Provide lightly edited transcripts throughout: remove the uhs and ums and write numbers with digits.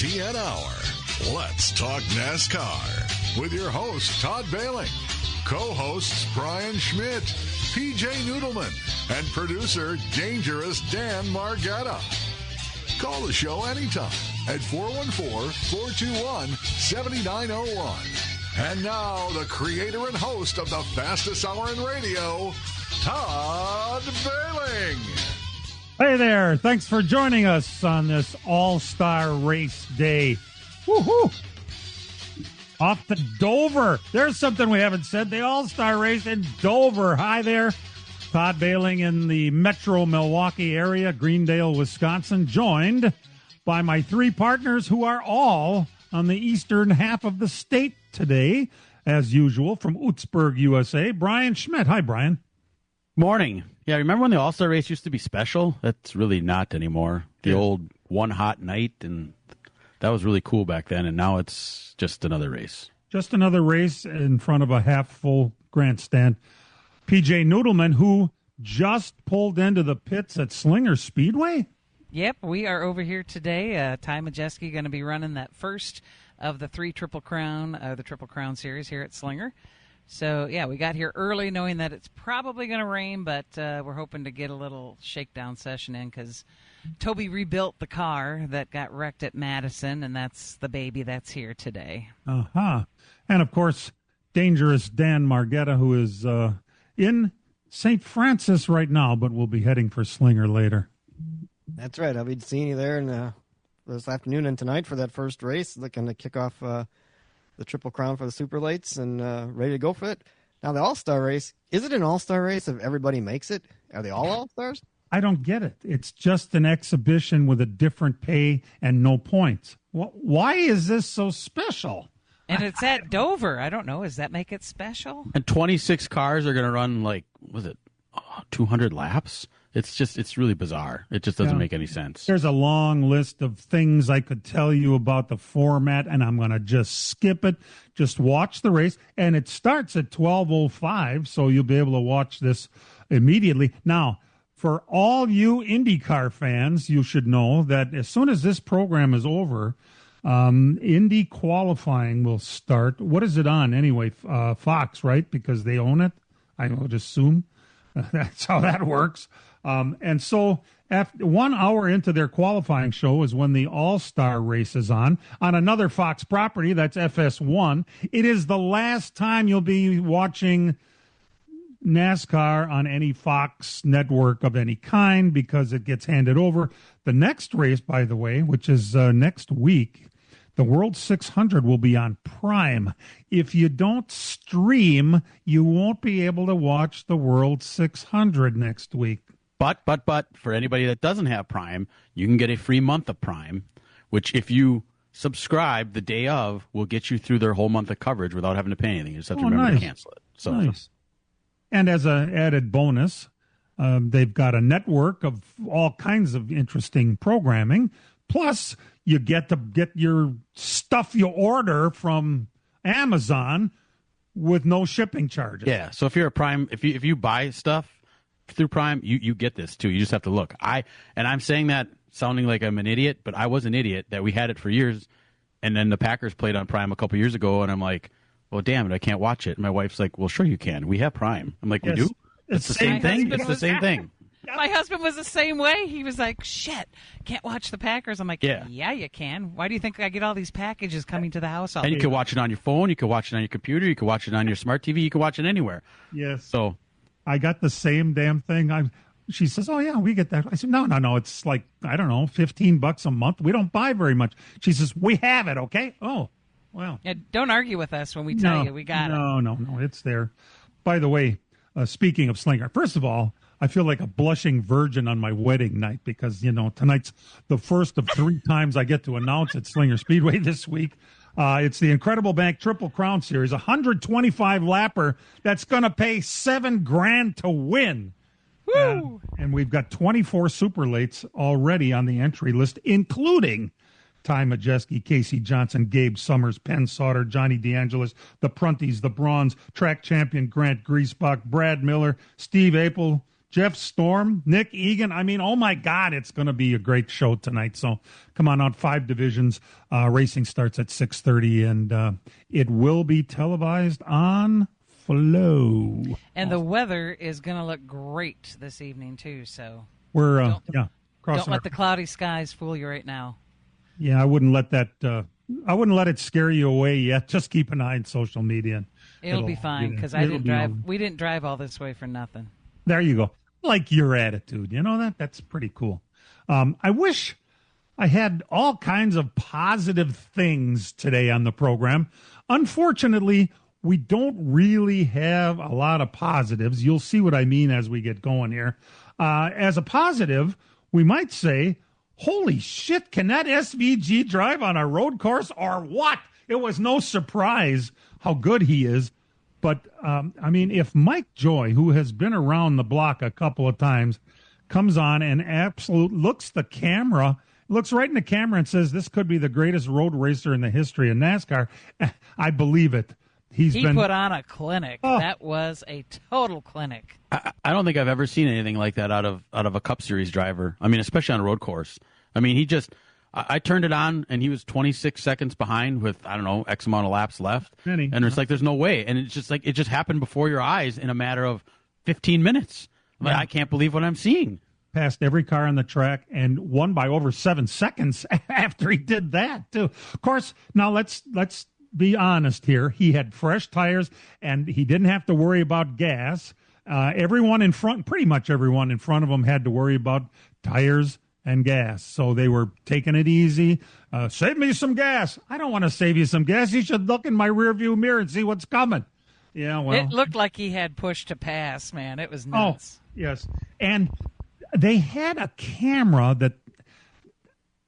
LTN Hour. Let's talk NASCAR with your host, Todd Bailing, co-hosts Brian Schmidt, PJ Noodleman, and producer Dangerous Dan Margetta. Call the show anytime at 414-421-7901. And now, the creator and host of the fastest hour in radio, Todd Bailing. Hey there. Thanks for joining us on this all-star race day. Woohoo! Off to Dover. There's something we haven't said. The all-star race in Dover. Hi there. Todd Bailing in the Metro Milwaukee area, Greendale, Wisconsin, joined by my three partners who are all on the eastern half of the state today, as usual, from Utzberg, USA. Brian Schmidt. Hi, Brian. Morning. Yeah, remember when the All-Star race used to be special? That's really not anymore. The old one hot night, and that was really cool back then, and now it's just another race. Just another race in front of a half-full grandstand. PJ Noodleman, who just pulled into the pits at Slinger Speedway? Yep, we are over here today. Ty Majeski going to be running that first of the three Triple Crown, the Triple Crown Series here at Slinger. So, yeah, we got here early knowing that it's probably going to rain, but we're hoping to get a little shakedown session in because Toby rebuilt the car that got wrecked at Madison, and that's the baby that's here today. Uh-huh. And, of course, Dangerous Dan Margetta, who is in St. Francis right now, but will be heading for Slinger later. That's right. I'll be seeing you there this afternoon and tonight for that first race, looking to kick off the Triple Crown for the Super Lights and ready to go for it. Now, the All-Star race, is it an All-Star race if everybody makes it? Are they all All-Stars? I don't get it. It's just an exhibition with a different pay and no points. Why is this so special? And it's at Dover. I don't know. Does that make it special? And 26 cars are going to run, 200 laps? It's really bizarre. It just doesn't make any sense. There's a long list of things I could tell you about the format, and I'm going to just skip it. Just watch the race, and it starts at 12:05, so you'll be able to watch this immediately. Now, for all you IndyCar fans, you should know that as soon as this program is over, Indy qualifying will start. What is it on anyway? Fox, right? Because they own it, I would assume. That's how that works. And so after 1 hour into their qualifying show is when the All-Star race is on another Fox property. That's FS1. It is the last time you'll be watching NASCAR on any Fox network of any kind because it gets handed over. The next race, by the way, which is next week, the World 600 will be on Prime. If you don't stream, you won't be able to watch the World 600 next week. But, for anybody that doesn't have Prime, you can get a free month of Prime, which if you subscribe the day of, will get you through their whole month of coverage without having to pay anything. You just have to remember to cancel it. So nice. And as an added bonus, they've got a network of all kinds of interesting programming. Plus, you get to get your stuff you order from Amazon with no shipping charges. Yeah, so if you're a Prime, if you buy stuff through Prime, you get this too. You just have to look. I'm saying that sounding like I'm an idiot, but I was an idiot that we had it for years, and then the Packers played on Prime a couple years ago, and I'm like, well, damn it, I can't watch it. And my wife's like, well, sure you can. We have Prime. I'm like, yes. We do? It's the same thing? It's the same thing. My husband was the same way. He was like, shit, can't watch the Packers. I'm like, yeah, you can. Why do you think I get all these packages coming to the house all day? And you can watch it on your phone. You can watch it on your computer. You can watch it on your smart TV. You can watch it anywhere. Yes. So I got the same damn thing. She says, oh, yeah, we get that. I said, no. It's like, I don't know, $15 a month. We don't buy very much. She says, we have it, okay? Oh, well. Yeah, don't argue with us when we tell you we got it. No, it's there. By the way, speaking of Slinger, first of all, I feel like a blushing virgin on my wedding night because, tonight's the first of 3 times I get to announce at Slinger Speedway this week. It's the Incredible Bank Triple Crown Series, 125 lapper that's going to pay $7,000 to win. Woo! And we've got 24 super lates already on the entry list, including Ty Majeski, Casey Johnson, Gabe Summers, Penn Sauter, Johnny DeAngelis, the Prunties, the Bronze, track champion Grant Griesbach, Brad Miller, Steve Apel, Jeff Storm, Nick Egan. I mean, oh my God, it's going to be a great show tonight. So come on out, 5 divisions. Racing starts at 6:30, and it will be televised on Flow. And the weather is going to look great this evening too. So we're don't let the cloudy skies fool you right now. Yeah, I wouldn't let that. I wouldn't let it scare you away yet. Just keep an eye on social media. It'll be fine because I didn't drive. We didn't drive all this way for nothing. There you go. Like your attitude, you know that's pretty cool. I wish I had all kinds of positive things today on the program. Unfortunately, we don't really have a lot of positives. You'll see what I mean as we get going here. As a positive, we might say, holy shit, can that SVG drive on a road course or what? It was no surprise how good he is. But, I mean, if Mike Joy, who has been around the block a couple of times, comes on and looks right in the camera and says, this could be the greatest road racer in the history of NASCAR, I believe it. He put on a clinic. Oh. That was a total clinic. I don't think I've ever seen anything like that out of a Cup Series driver. I mean, especially on a road course. I mean, I turned it on, and he was 26 seconds behind with, I don't know, X amount of laps left. And it's like, there's no way. And it's just like, it just happened before your eyes in a matter of 15 minutes. Like, I can't believe what I'm seeing. Passed every car on the track and won by over 7 seconds after he did that, too. Of course, now let's be honest here. He had fresh tires, and he didn't have to worry about gas. Pretty much everyone in front of him had to worry about tires and gas. So they were taking it easy. Save me some gas. I don't want to save you some gas. You should look in my rearview mirror and see what's coming. Yeah, well. It looked like he had push to pass, man. It was nuts. Oh, yes. And they had a camera that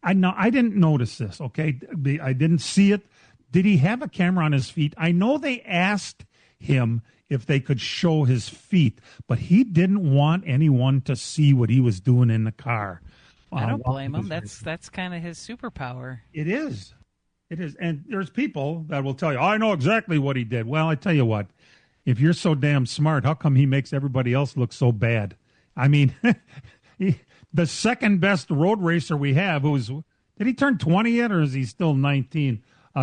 I didn't notice this, okay? I didn't see it. Did he have a camera on his feet? I know they asked him if they could show his feet, but he didn't want anyone to see what he was doing in the car. I don't blame him. That's kind of his superpower. It is. And there's people that will tell you, I know exactly what he did. Well, I tell you what, if you're so damn smart, how come he makes everybody else look so bad? I mean, the second best road racer we have, did he turn 20 yet, or is he still 19?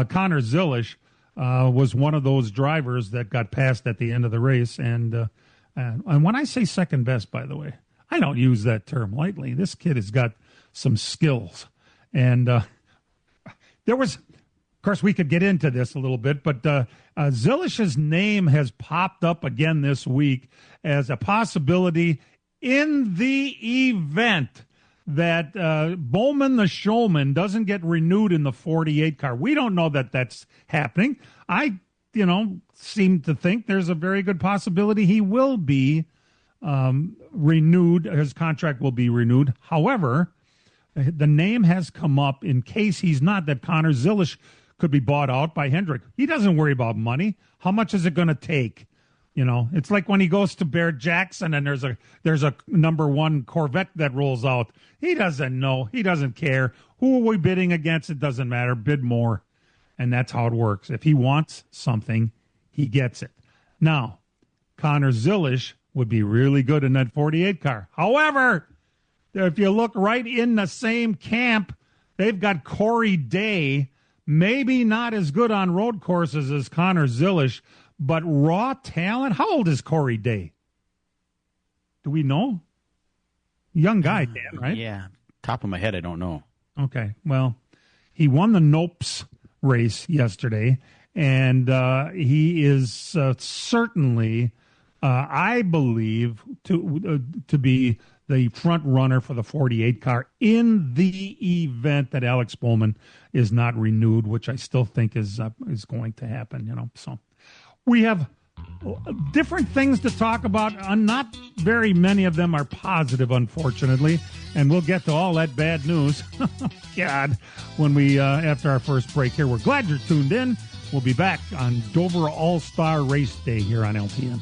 Connor Zilisch was one of those drivers that got passed at the end of the race. And when I say second best, by the way, I don't use that term lightly. This kid has got some skills. And there was, of course, we could get into this a little bit, but Zilisch's name has popped up again this week as a possibility in the event that Bowman the Showman doesn't get renewed in the 48 car. We don't know that that's happening. I seem to think there's a very good possibility he will be renewed. His contract will be renewed. However, the name has come up in case he's not, that Connor Zilisch could be bought out by Hendrick. He doesn't worry about money. How much is it going to take? It's like when he goes to Bear Jackson and there's a number 1 Corvette that rolls out. He doesn't know. He doesn't care. Who are we bidding against? It doesn't matter. Bid more. And that's how it works. If he wants something, he gets it. Now, Connor Zilisch would be really good in that 48 car. However, if you look right in the same camp, they've got Corey Day, maybe not as good on road courses as Connor Zilisch, but raw talent. How old is Corey Day? Do we know? Young guy, Dan, right? Yeah. Top of my head, I don't know. Okay. Well, he won the Nopes race yesterday, and he is certainly, I believe, to be the front runner for the 48 car in the event that Alex Bowman is not renewed, which I still think is going to happen. So. We have different things to talk about. Not very many of them are positive, unfortunately, and we'll get to all that bad news. God, when we after our first break here. We're glad you're tuned in. We'll be back on Dover All-Star Race Day here on LTN.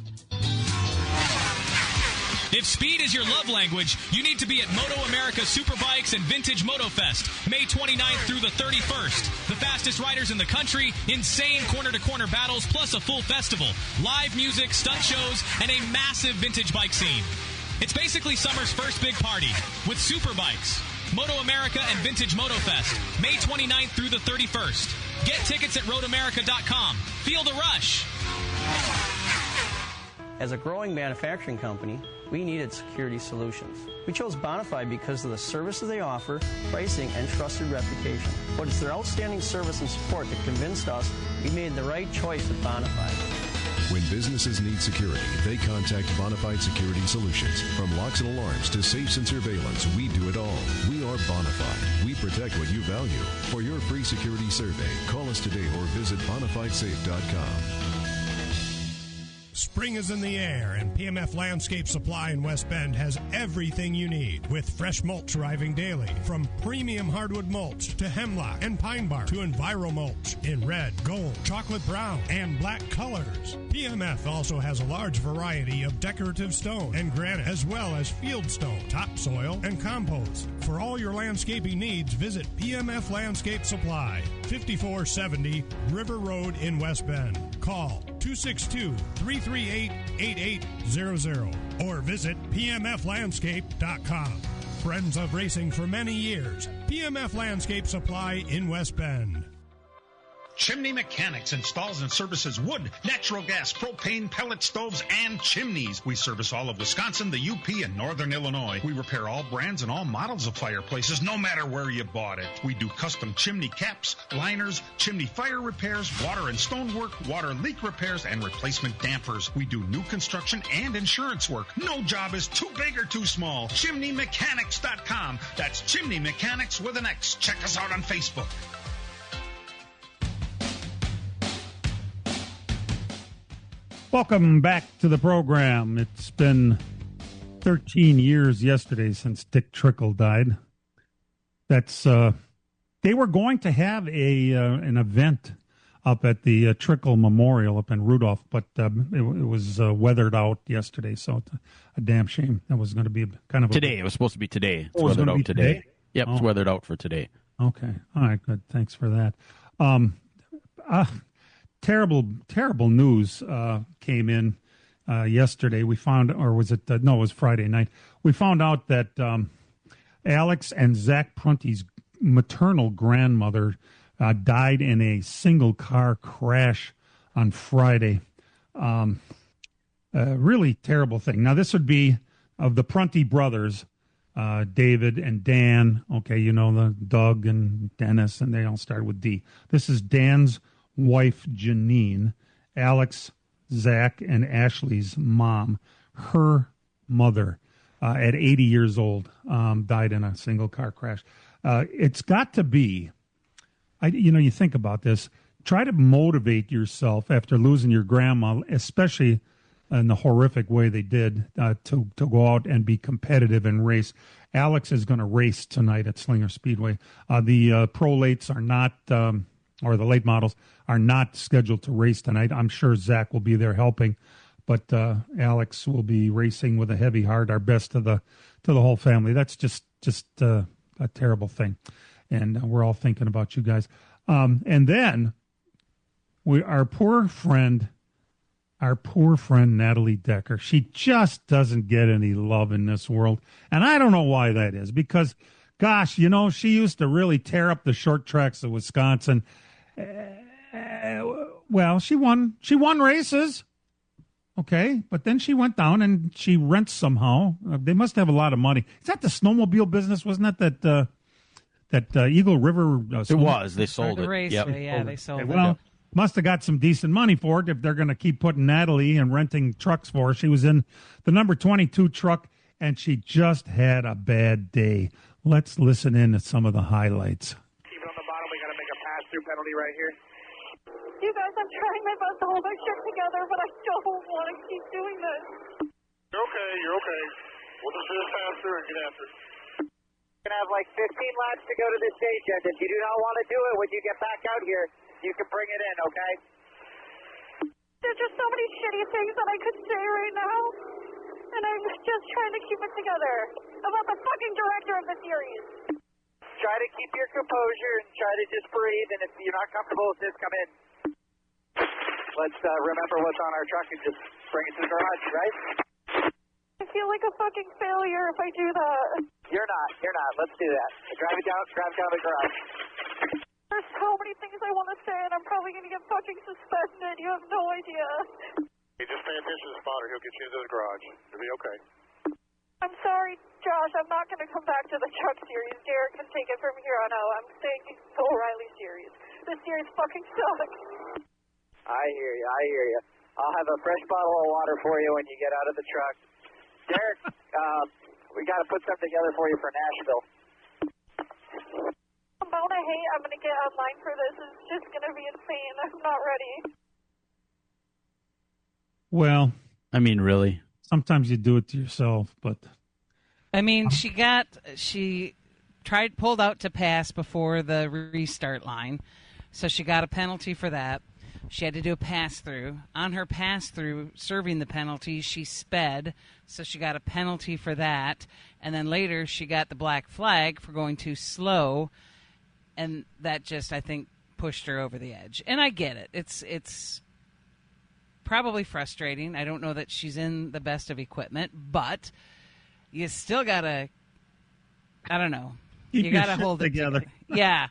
If speed is your love language, you need to be at Moto America Superbikes and Vintage Moto Fest, May 29th through the 31st. The fastest riders in the country, insane corner-to-corner battles, plus a full festival, live music, stunt shows, and a massive vintage bike scene. It's basically summer's first big party with super bikes. Moto America and Vintage Moto Fest, May 29th through the 31st. Get tickets at roadamerica.com. Feel the rush. As a growing manufacturing company, we needed security solutions. We chose Bonafide because of the services they offer, pricing, and trusted reputation. But it's their outstanding service and support that convinced us we made the right choice with Bonafide. When businesses need security, they contact Bonafide Security Solutions. From locks and alarms to safes and surveillance, we do it all. We are Bonafide. We protect what you value. For your free security survey, call us today or visit bonafidesafe.com. Spring is in the air, and PMF Landscape Supply in West Bend has everything you need, with fresh mulch arriving daily, from premium hardwood mulch to hemlock and pine bark to Enviro mulch in red, gold, chocolate brown, and black colors. PMF also has a large variety of decorative stone and granite, as well as field stone, topsoil, and compost. For all your landscaping needs, visit PMF Landscape Supply, 5470 River Road in West Bend. Call 262-338-8800 or visit pmflandscape.com. Friends of racing for many years, PMF Landscape Supply in West Bend. Chimney Mechanics installs and services wood, natural gas, propane, pellet stoves, and chimneys. We service all of Wisconsin, the UP, and Northern Illinois. We repair all brands and all models of fireplaces, no matter where you bought it. We do custom chimney caps, liners, chimney fire repairs, water and stonework, water leak repairs, and replacement dampers. We do new construction and insurance work. No job is too big or too small. ChimneyMechanics.com. That's Chimney Mechanics with an X. Check us out on Facebook. Welcome back to the program. It's been 13 years yesterday since Dick Trickle died. That's they were going to have an event up at the Trickle Memorial up in Rudolph, but it was weathered out yesterday, so it's a damn shame. That was going to be kind of today. It was supposed to be today. It's weathered out today. Yep, it's weathered out for today. Okay, all right, good. Thanks for that. Terrible news came in yesterday. We found, or was it? No, it was Friday night. We found out that Alex and Zach Prunty's maternal grandmother died in a single car crash on Friday. Really terrible thing. Now, this would be of the Prunty brothers, David and Dan. Okay, you know the Doug and Dennis, and they all start with D. This is Dan's wife, Janine, Alex, Zach, and Ashley's mom. Her mother, at 80 years old, died in a single car crash. It's got to be, you think about this, try to motivate yourself after losing your grandma, especially in the horrific way they did, to go out and be competitive and race. Alex is going to race tonight at Slinger Speedway. The prolates are not, or the late models are not scheduled to race tonight. I'm sure Zach will be there helping, but Alex will be racing with a heavy heart. Our best to the whole family. That's just a terrible thing, and we're all thinking about you guys. And then our poor friend Natalie Decker. She just doesn't get any love in this world, and I don't know why that is. Because, gosh, she used to really tear up the short tracks of Wisconsin. Well, she won races, okay, but then she went down and she rents somehow. They must have a lot of money. Is that the snowmobile business? Wasn't that Eagle River? It was. They sold it. Yep. Yeah, they sold it. Well, must have got some decent money for it if they're going to keep putting Natalie and renting trucks for her. She was in the number 22 truck, and she just had a bad day. Let's listen in to some of the highlights. Keep it on the bottom. We got to make a pass-through penalty right here. You guys, I'm trying my best to hold my shit together, but I don't want to keep doing this. You're okay. You're okay. We'll just do this pass-through and get after it. We're going to have like 15 laps to go to this stage, and if you do not want to do it when you get back out here, you can bring it in, okay? There's just so many shitty things that I could say right now, and I'm just trying to keep it together about the fucking director of the series. Try to keep your composure and try to just breathe, and if you're not comfortable with this, come in. Let's remember what's on our truck and just bring it to the garage, right? I feel like a fucking failure if I do that. You're not. Let's do that. Drive down the garage. There's so many things I want to say, and I'm probably going to get fucking suspended. You have no idea. Hey, just pay attention to the spotter. He'll get you into the garage. It'll be okay. I'm sorry, Josh. I'm not going to come back to the truck series. Derek can take it from here on out. I'm staying in the O'Reilly series. This series fucking sucks. I hear you. I'll have a fresh bottle of water for you when you get out of the truck. Derek, we got to put something together for you for Nashville. The amount of hate I'm going to get online for this is just going to be insane. I'm not ready. Well, I mean, really? Sometimes you do it to yourself, but I mean, she pulled out to pass before the restart line, so she got a penalty for that. She had to do a pass-through. On her pass-through, serving the penalty, she sped, so she got a penalty for that. And then later, she got the black flag for going too slow, and that just, I think, pushed her over the edge. And I get it. It's probably frustrating. I don't know that she's in the best of equipment, but you still got to, I don't know. You got to hold it together. Yeah.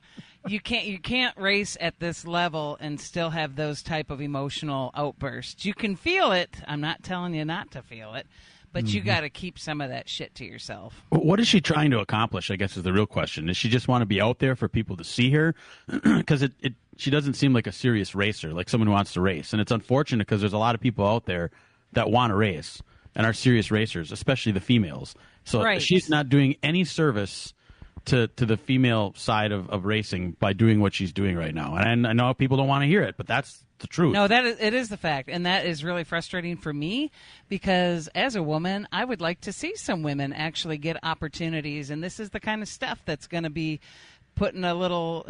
You can't race at this level and still have those type of emotional outbursts. You can feel it. I'm not telling you not to feel it, but you got to keep some of that shit to yourself. What is she trying to accomplish, I guess, is the real question. Does she just want to be out there for people to see her? Because she doesn't seem like a serious racer, like someone who wants to race. And it's unfortunate because there's a lot of people out there that want to race and are serious racers, especially the females. So right. She's not doing any service to the female side of racing by doing what she's doing right now. And I know people don't want to hear it, but that's the truth. No, it is the fact, and that is really frustrating for me because as a woman, I would like to see some women actually get opportunities, and this is the kind of stuff that's going to be putting a little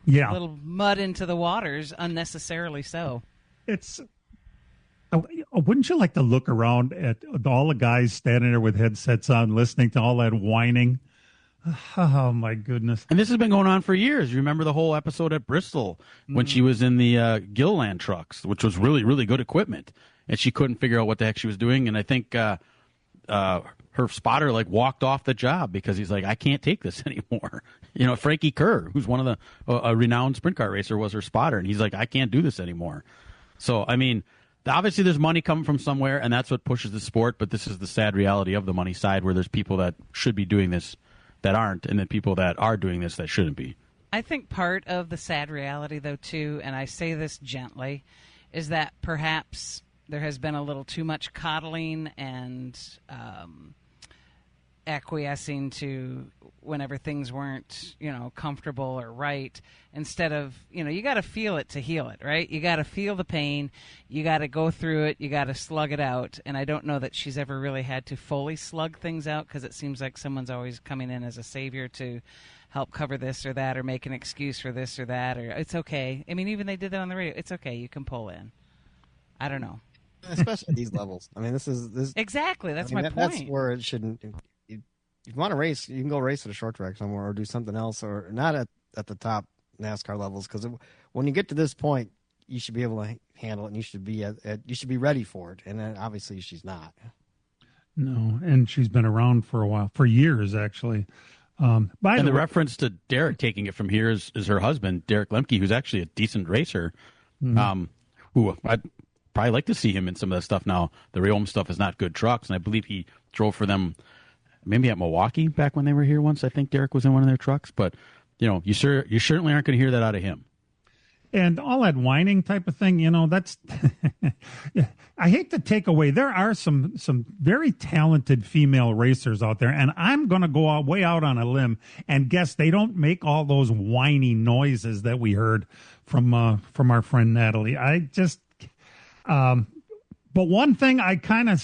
little mud into the waters unnecessarily so. It's wouldn't you like to look around at all the guys standing there with headsets on listening to all that whining? Oh, my goodness. And this has been going on for years. You remember the whole episode at Bristol when she was in the Gilliland trucks, which was really, really good equipment. And she couldn't figure out what the heck she was doing. And I think her spotter walked off the job because he's like, I can't take this anymore. You know, Frankie Kerr, who's one of a renowned sprint car racer, was her spotter. And he's like, I can't do this anymore. So, I mean, obviously there's money coming from somewhere, and that's what pushes the sport. But this is the sad reality of the money side where there's people that should be doing this that aren't, and then people that are doing this that shouldn't be. I think part of the sad reality, though, too, and I say this gently, is that perhaps there has been a little too much coddling and acquiescing to whenever things weren't, comfortable or right, instead of, you got to feel it to heal it, right? You got to feel the pain. You got to go through it. You got to slug it out. And I don't know that she's ever really had to fully slug things out because it seems like someone's always coming in as a savior to help cover this or that or make an excuse for this or that, or it's okay. I mean, even they did that on the radio. It's okay. You can pull in. I don't know. Especially at these levels. I mean, this is exactly. That's my point. That's where it shouldn't. If you want to race, you can go race at a short track somewhere or do something else, or not at the top NASCAR levels. Because when you get to this point, you should be able to handle it, and you should be ready for it. And then obviously, she's not. No, and she's been around for a while, for years actually. The reference to Derek taking it from here is her husband, Derek Lemke, who's actually a decent racer. Who I'd probably like to see him in some of that stuff now. The Rheum stuff is not good trucks, and I believe he drove for them. Maybe at Milwaukee back when they were here once. I think Derek was in one of their trucks, but you certainly aren't going to hear that out of him. And all that whining type of thing, that's I hate to take away. There are some very talented female racers out there, and I'm going to go way out on a limb and guess they don't make all those whiny noises that we heard from our friend Natalie. I just but one thing I kind of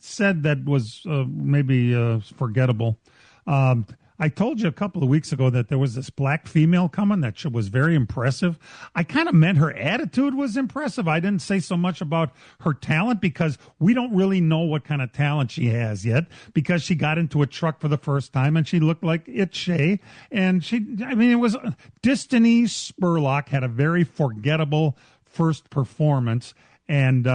said that was maybe forgettable. I told you a couple of weeks ago that there was this black female coming that was very impressive. I kind of meant her attitude was impressive. I didn't say so much about her talent because we don't really know what kind of talent she has yet because she got into a truck for the first time and she looked like It's Shay. And it was Destiny Spurlock had a very forgettable first performance, and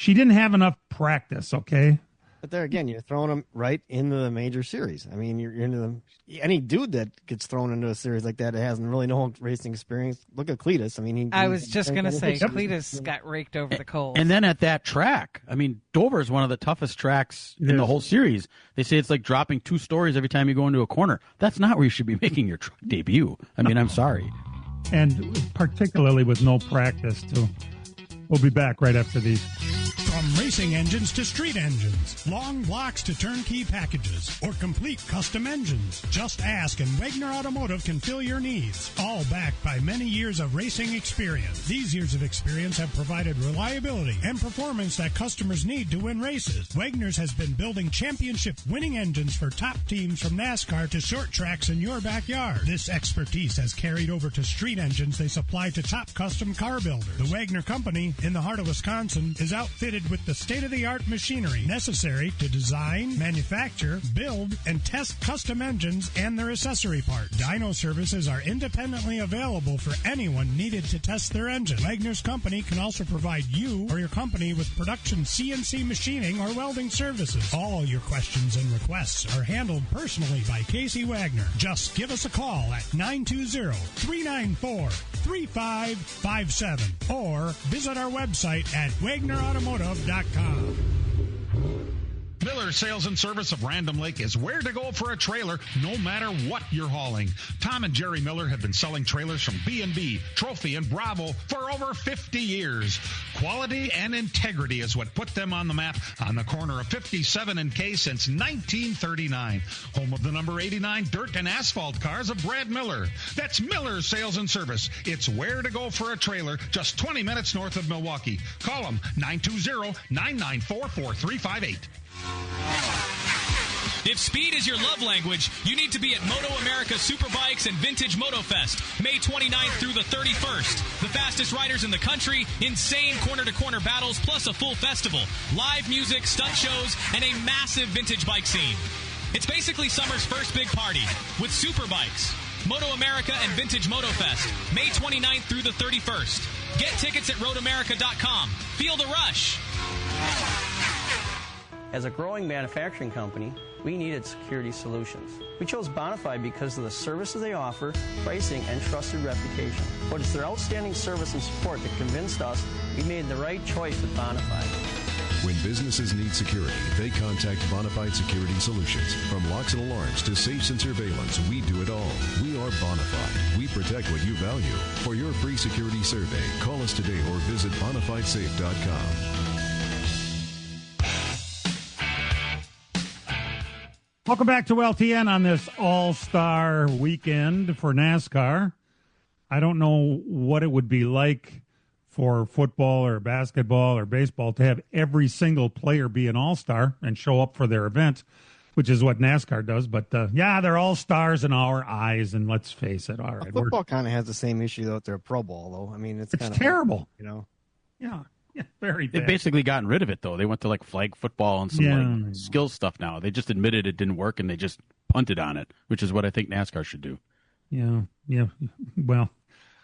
she didn't have enough practice, okay? But there again, you're throwing them right into the major series. I mean, you're into them. Any dude that gets thrown into a series like that hasn't really no racing experience. Look at Cletus. I mean, I was just going to say, Cletus got raked over the coals. And then at that track, I mean, Dover is one of the toughest tracks in the whole series. They say it's like dropping 2 stories every time you go into a corner. That's not where you should be making your truck debut. I mean, I'm sorry. And particularly with no practice, too. We'll be back right after these. From racing engines to street engines, long blocks to turnkey packages, or complete custom engines, just ask and Wagner Automotive can fill your needs. All backed by many years of racing experience. These years of experience have provided reliability and performance that customers need to win races. Wagner's has been building championship-winning engines for top teams from NASCAR to short tracks in your backyard. This expertise has carried over to street engines they supply to top custom car builders. The Wagner Company, in the heart of Wisconsin, is outfitted with the state-of-the-art machinery necessary to design, manufacture, build, and test custom engines and their accessory parts. Dyno services are independently available for anyone needed to test their engine. Wagner's Company can also provide you or your company with production CNC machining or welding services. All your questions and requests are handled personally by Casey Wagner. Just give us a call at 920-394-3557 or visit our website at WagnerAutomotive.com. Miller Sales and Service of Random Lake is where to go for a trailer, no matter what you're hauling. Tom and Jerry Miller have been selling trailers from B&B, Trophy, and Bravo for over 50 years. Quality and integrity is what put them on the map on the corner of 57 and K since 1939. Home of the number 89 dirt and asphalt cars of Brad Miller. That's Miller Sales and Service. It's where to go for a trailer, just 20 minutes north of Milwaukee. Call them 920-994-4358. If speed is your love language, you need to be at Moto America Superbikes and Vintage MotoFest, May 29th through the 31st. The fastest riders in the country, insane corner-to-corner battles, plus a full festival, live music, stunt shows, and a massive vintage bike scene. It's basically summer's first big party with Superbikes. Moto America and Vintage MotoFest, May 29th through the 31st. Get tickets at roadamerica.com. Feel the rush. As a growing manufacturing company, we needed security solutions. We chose Bonafide because of the services they offer, pricing, and trusted reputation. But it's their outstanding service and support that convinced us we made the right choice with Bonafide. When businesses need security, they contact Bonafide Security Solutions. From locks and alarms to safes and surveillance, we do it all. We are Bonafide. We protect what you value. For your free security survey, call us today or visit bonafidesafe.com. Welcome back to LTN on this all-star weekend for NASCAR. I don't know what it would be like for football or basketball or baseball to have every single player be an all-star and show up for their event, which is what NASCAR does. But, yeah, they're all stars in our eyes, and let's face it. All right, football kind of has the same issue, though, with their Pro Bowl, though. I mean, it's kind of terrible. You know? Yeah. Yeah, very bad. They've basically gotten rid of it, though. They went to, like, flag football and some like skills stuff now. They just admitted it didn't work, and they just punted on it, which is what I think NASCAR should do. Yeah. Well,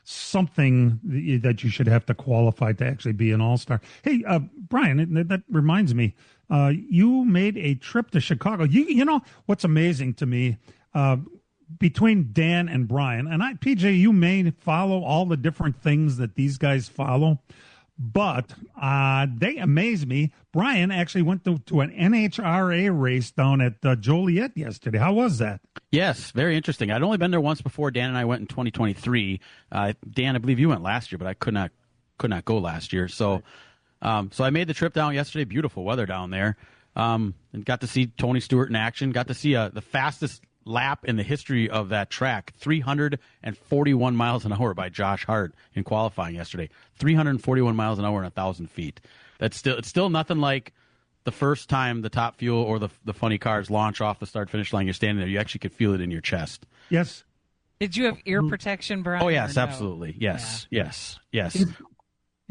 something that you should have to qualify to actually be an all-star. Hey, Brian, that reminds me, you made a trip to Chicago. You know what's amazing to me, between Dan and Brian, and PJ, you may follow all the different things that these guys follow, but they amaze me. Brian actually went to an NHRA race down at Joliet yesterday. How was that? Yes, very interesting. I'd only been there once before. Dan and I went in 2023. Dan, I believe you went last year, but I could not go last year. So, so I made the trip down yesterday. Beautiful weather down there, and got to see Tony Stewart in action. Got to see the fastest lap in the history of that track, 341 miles an hour by Josh Hart in qualifying yesterday. 341 miles an hour and 1,000 feet. It's still nothing like the first time the Top Fuel or the funny cars launch off the start-finish line. You're standing there. You actually could feel it in your chest. Yes. Did you have ear protection, Brian? Oh, yes, absolutely. Yes, yeah. Yes.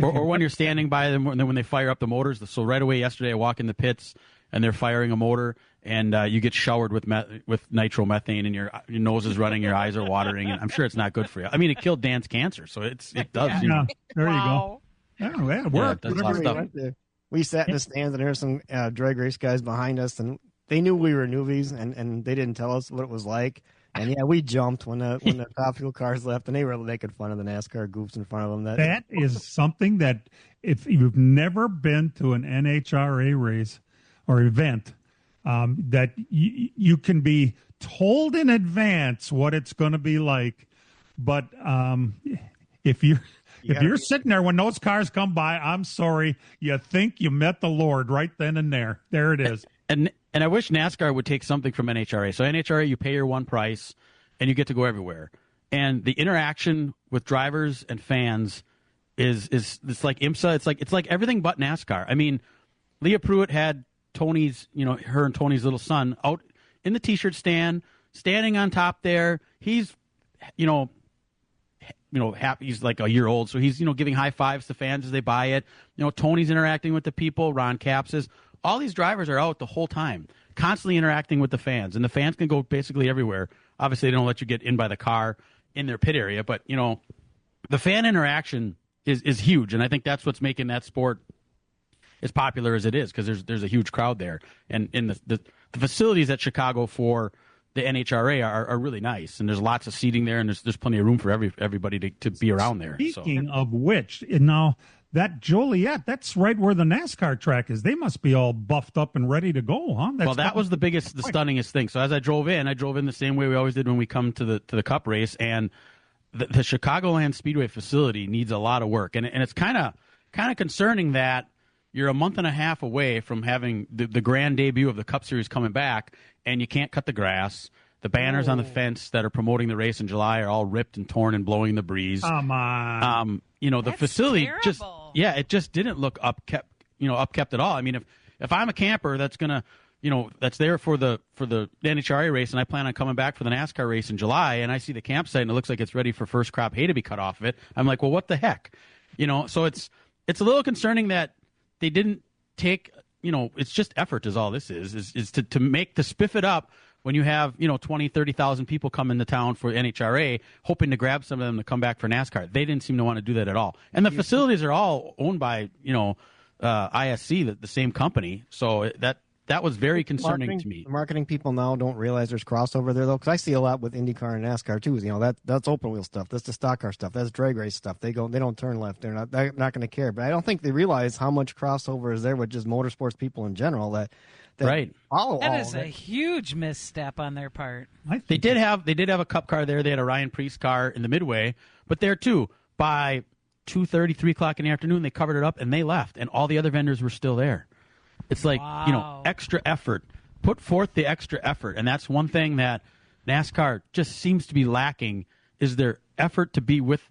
Or when you're standing by them, and then when they fire up the motors. So right away yesterday, I walk in the pits, and they're firing a motor, and you get showered with nitromethane, and your nose is running, your eyes are watering, and I'm sure it's not good for you. I mean, it killed Dan's cancer, so it does. Yeah, there you go. Oh, yeah, it worked. Yeah, it does a lot of stuff. We sat in the stands, and there were some drag race guys behind us, and they knew we were newbies, and they didn't tell us what it was like. And yeah, we jumped when the top fuel cars left, and they were making fun of the NASCAR goofs in front of them. That is something that if you've never been to an NHRA race or event, that you can be told in advance what it's going to be like, but if you're sitting there when those cars come by, I'm sorry, you think you met the Lord right then and there. There it is. And I wish NASCAR would take something from NHRA. So NHRA, you pay your one price, and you get to go everywhere. And the interaction with drivers and fans is it's like IMSA. It's like everything but NASCAR. I mean, Leah Pruitt had Tony's, her and Tony's little son out in the T-shirt stand, standing on top there. He's, happy. He's like a year old, so he's giving high fives to fans as they buy it. Tony's interacting with the people. Ron Capps is. All these drivers are out the whole time, constantly interacting with the fans, and the fans can go basically everywhere. Obviously, they don't let you get in by the car in their pit area, but the fan interaction is huge, and I think that's what's making that sport as popular as it is, because there's a huge crowd there, and in the facilities at Chicago for the NHRA are really nice, and there's lots of seating there, and there's plenty of room for everybody to be around there. Speaking of which, now that Joliet, that's right where the NASCAR track is. They must be all buffed up and ready to go, huh? That was the stunningest thing. So as I drove in the same way we always did when we come to the Cup race, and the Chicagoland Speedway facility needs a lot of work, and it's kind of concerning that you're a month and a half away from having the grand debut of the Cup Series coming back, and you can't cut the grass. The banners on the fence that are promoting the race in July are all ripped and torn and blowing in the breeze. Come on. The facility terrible. it just didn't look upkept at all. I mean, if I'm a camper that's gonna, that's there for the NHRA race, and I plan on coming back for the NASCAR race in July, and I see the campsite and it looks like it's ready for first crop hay to be cut off of it, I'm like, well, what the heck, So it's a little concerning that they didn't take, it's just effort is all this is to spiff it up. When you have, 20, 30,000 people come into town for NHRA, hoping to grab some of them to come back for NASCAR. They didn't seem to want to do that at all. And the facilities are all owned by, ISC, the same company. So that was very concerning to me. The marketing people now don't realize there's crossover there, though, because I see a lot with IndyCar and NASCAR, too. That's open wheel stuff. That's the stock car stuff. That's drag race stuff. They don't turn left. They're not going to care. But I don't think they realize how much crossover is there with just motorsports people in general that right. That is a huge misstep on their part. They did have a Cup car there. They had a Ryan Preece car in the Midway, but there too, by 2:30, 3 o'clock in the afternoon, they covered it up and they left, and all the other vendors were still there. It's like, extra effort. Put forth the extra effort, and that's one thing that NASCAR just seems to be lacking is their effort to be with,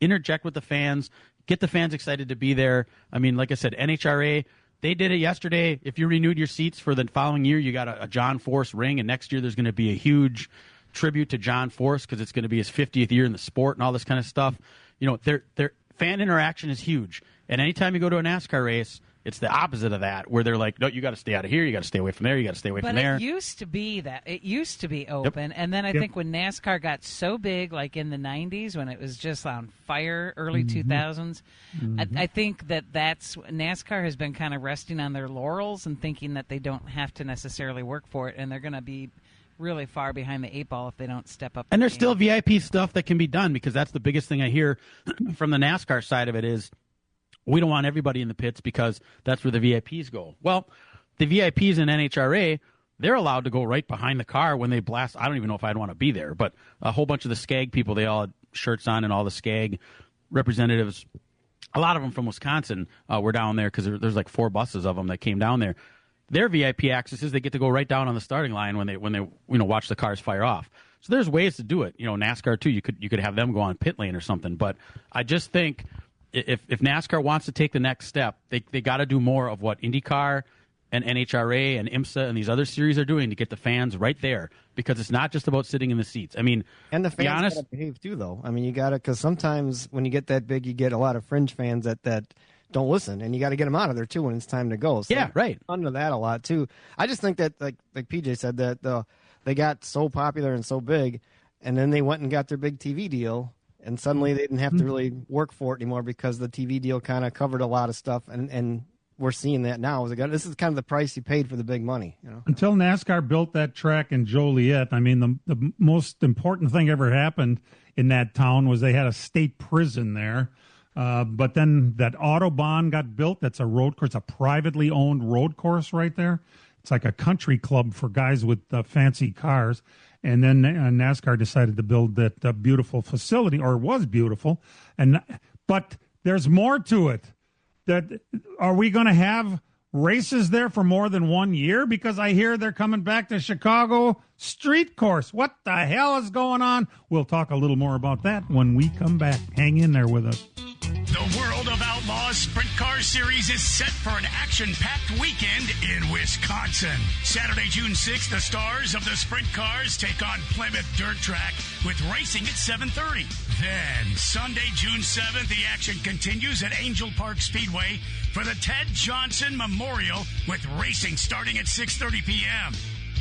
interject with the fans, get the fans excited to be there. I mean, like I said, NHRA, they did it yesterday. If you renewed your seats for the following year, you got a John Force ring, and next year there's going to be a huge tribute to John Force because it's going to be his 50th year in the sport and all this kind of stuff. Their fan interaction is huge. And anytime you go to a NASCAR race, it's the opposite of that, where they're like, no, you got to stay out of here, you got to stay away from there, you got to stay away from there. But it used to be that. It used to be open. Yep. And then I think when NASCAR got so big, like in the 90s, when it was just on fire, early 2000s, I think that's NASCAR has been kind of resting on their laurels and thinking that they don't have to necessarily work for it, and they're going to be really far behind the 8 ball if they don't step up. And there's still VIP stuff that can be done, because that's the biggest thing I hear from the NASCAR side of it is, we don't want everybody in the pits because that's where the VIPs go. Well, the VIPs in NHRA, they're allowed to go right behind the car when they blast. I don't even know if I'd want to be there, but a whole bunch of the SCAG people, they all had shirts on, and all the SCAG representatives, a lot of them from Wisconsin, were down there because there's like 4 buses of them that came down there. Their VIP access is they get to go right down on the starting line when they watch the cars fire off. So there's ways to do it. NASCAR too, you could have them go on pit lane or something. But I just think if NASCAR wants to take the next step, they got to do more of what IndyCar and NHRA and IMSA and these other series are doing to get the fans right there, because it's not just about sitting in the seats. I mean, and the fans got to behave too, though. I mean, you got to, because sometimes when you get that big, you get a lot of fringe fans that don't listen, and you got to get them out of there too when it's time to go. So yeah, right. Under that a lot too. I just think that like PJ said, that they got so popular and so big, and then they went and got their big TV deal. And suddenly they didn't have to really work for it anymore because the TV deal kind of covered a lot of stuff, and we're seeing that now. This is kind of the price you paid for the big money. Until NASCAR built that track in Joliet, I mean, the most important thing ever happened in that town was they had a state prison there. But then that Autobahn got built. That's a road course, a privately owned road course right there. It's like a country club for guys with fancy cars. And then NASCAR decided to build that beautiful facility, or it was beautiful. But there's more to it. Are we going to have races there for more than 1 year? Because I hear they're coming back to Chicago street course. What the hell is going on? We'll talk a little more about that when we come back. Hang in there with us. The World of Outlaws Sprint Car Series is set for an action-packed weekend in Wisconsin. Saturday, June 6th, the stars of the sprint cars take on Plymouth Dirt Track with racing at 7:30. Then, Sunday, June 7th, the action continues at Angel Park Speedway for the Ted Johnson Memorial with racing starting at 6:30 p.m.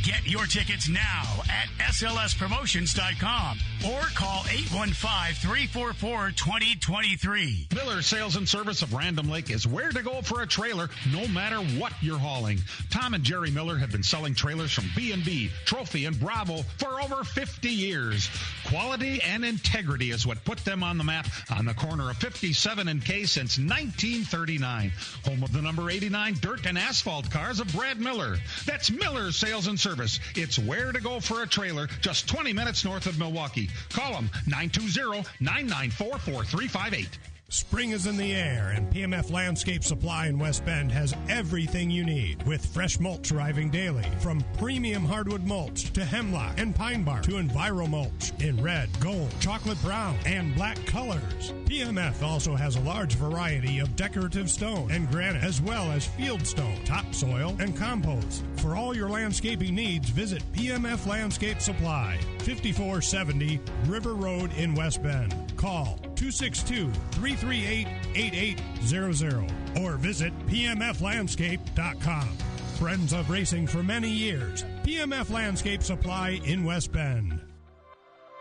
Get your tickets now at slspromotions.com or call 815-344-2023. Miller Sales and Service of Random Lake is where to go for a trailer no matter what you're hauling. Tom and Jerry Miller have been selling trailers from B&B, Trophy, and Bravo for over 50 years. Quality and integrity is what put them on the map on the corner of 57 and K since 1939. Home of the number 89 dirt and asphalt cars of Brad Miller. That's Miller Sales and Service. It's where to go for a trailer just 20 minutes north of Milwaukee. Call them 920-994-4358. Spring is in the air, and PMF Landscape Supply in West Bend has everything you need with fresh mulch arriving daily. From premium hardwood mulch to hemlock and pine bark to Enviro mulch in red, gold, chocolate brown, and black colors. PMF also has a large variety of decorative stone and granite, as well as field stone, topsoil, and compost. For all your landscaping needs, visit PMF Landscape Supply, 5470 River Road in West Bend. Call 262-338-8800 or visit pmflandscape.com. Friends of racing for many years. PMF Landscape Supply in West Bend.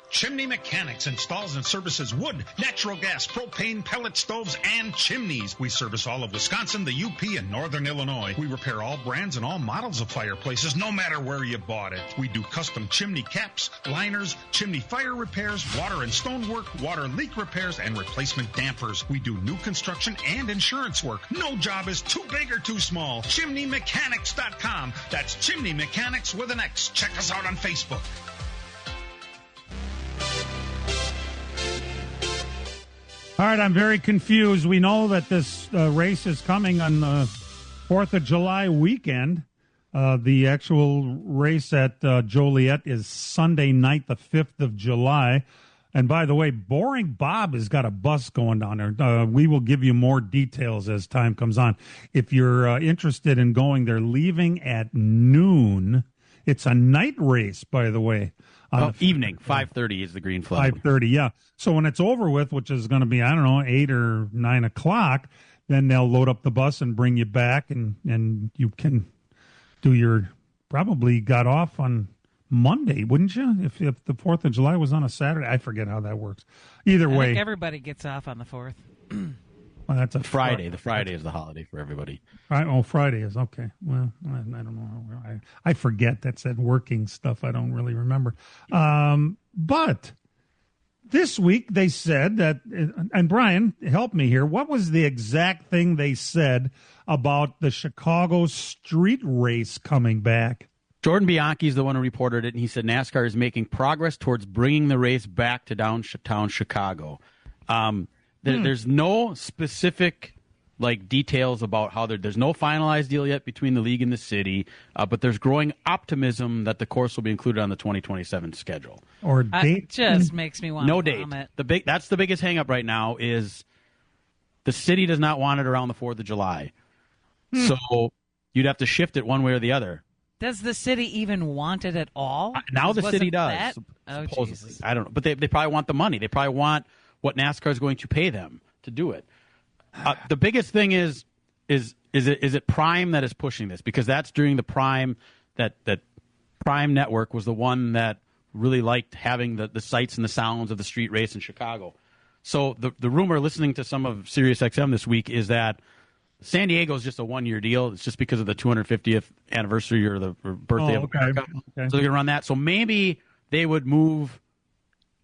Chimney Mechanics installs and services wood, natural gas, propane, pellet stoves, and chimneys. We service all of Wisconsin, the UP, and Northern Illinois. We repair all brands and all models of fireplaces, no matter where you bought it. We do custom chimney caps, liners, chimney fire repairs, water and stonework, water leak repairs, and replacement dampers. We do new construction and insurance work. No job is too big or too small. ChimneyMechanics.com. That's Chimney Mechanics with an X. Check us out on Facebook. All right, I'm very confused. We know that this race is coming on the 4th of July weekend. The actual race at Joliet is Sunday night, the 5th of July. And by the way, Boring Bob has got a bus going down there. We will give you more details as time comes on. If you're interested in going, they're leaving at noon. It's a night race, by the way. Evening, 5:30 is the green flag. 5:30, yeah. So when it's over with, which is going to be, 8 or 9 o'clock, then they'll load up the bus and bring you back, and you can do your, probably got off on Monday, wouldn't you? If the 4th of July was on a Saturday. I forget how that works. Either way. I think everybody gets off on the 4th. Well, that's a Friday. The Friday is the holiday for everybody. Friday is okay. Well, I don't know. I forget. That's that working stuff. I don't really remember. But this week they said that, and Brian, help me here. What was the exact thing they said about the Chicago street race coming back? Jordan Bianchi's the one who reported it, and he said NASCAR is making progress towards bringing the race back to downtown Chicago. There's no specific details about how there's no finalized deal yet between the league and the city, but there's growing optimism that the course will be included on the 2027 schedule. Or date? It just makes me want no to date. vomit. That's the biggest hang up right now is the city does not want it around the 4th of July. So you'd have to shift it one way or the other. Does the city even want it at all? Now the city does. That? Oh, Jesus. I don't know. But they probably want the money. They probably want what NASCAR is going to pay them to do it. The biggest thing is it Prime that is pushing this? Because that's during the Prime that Prime Network was the one that really liked having the sights and the sounds of the street race in Chicago. So the rumor, listening to some of SiriusXM this week, is that San Diego is just a 1-year deal. It's just because of the 250th anniversary or the birthday of America. Okay. So they're going to run that. So maybe they would move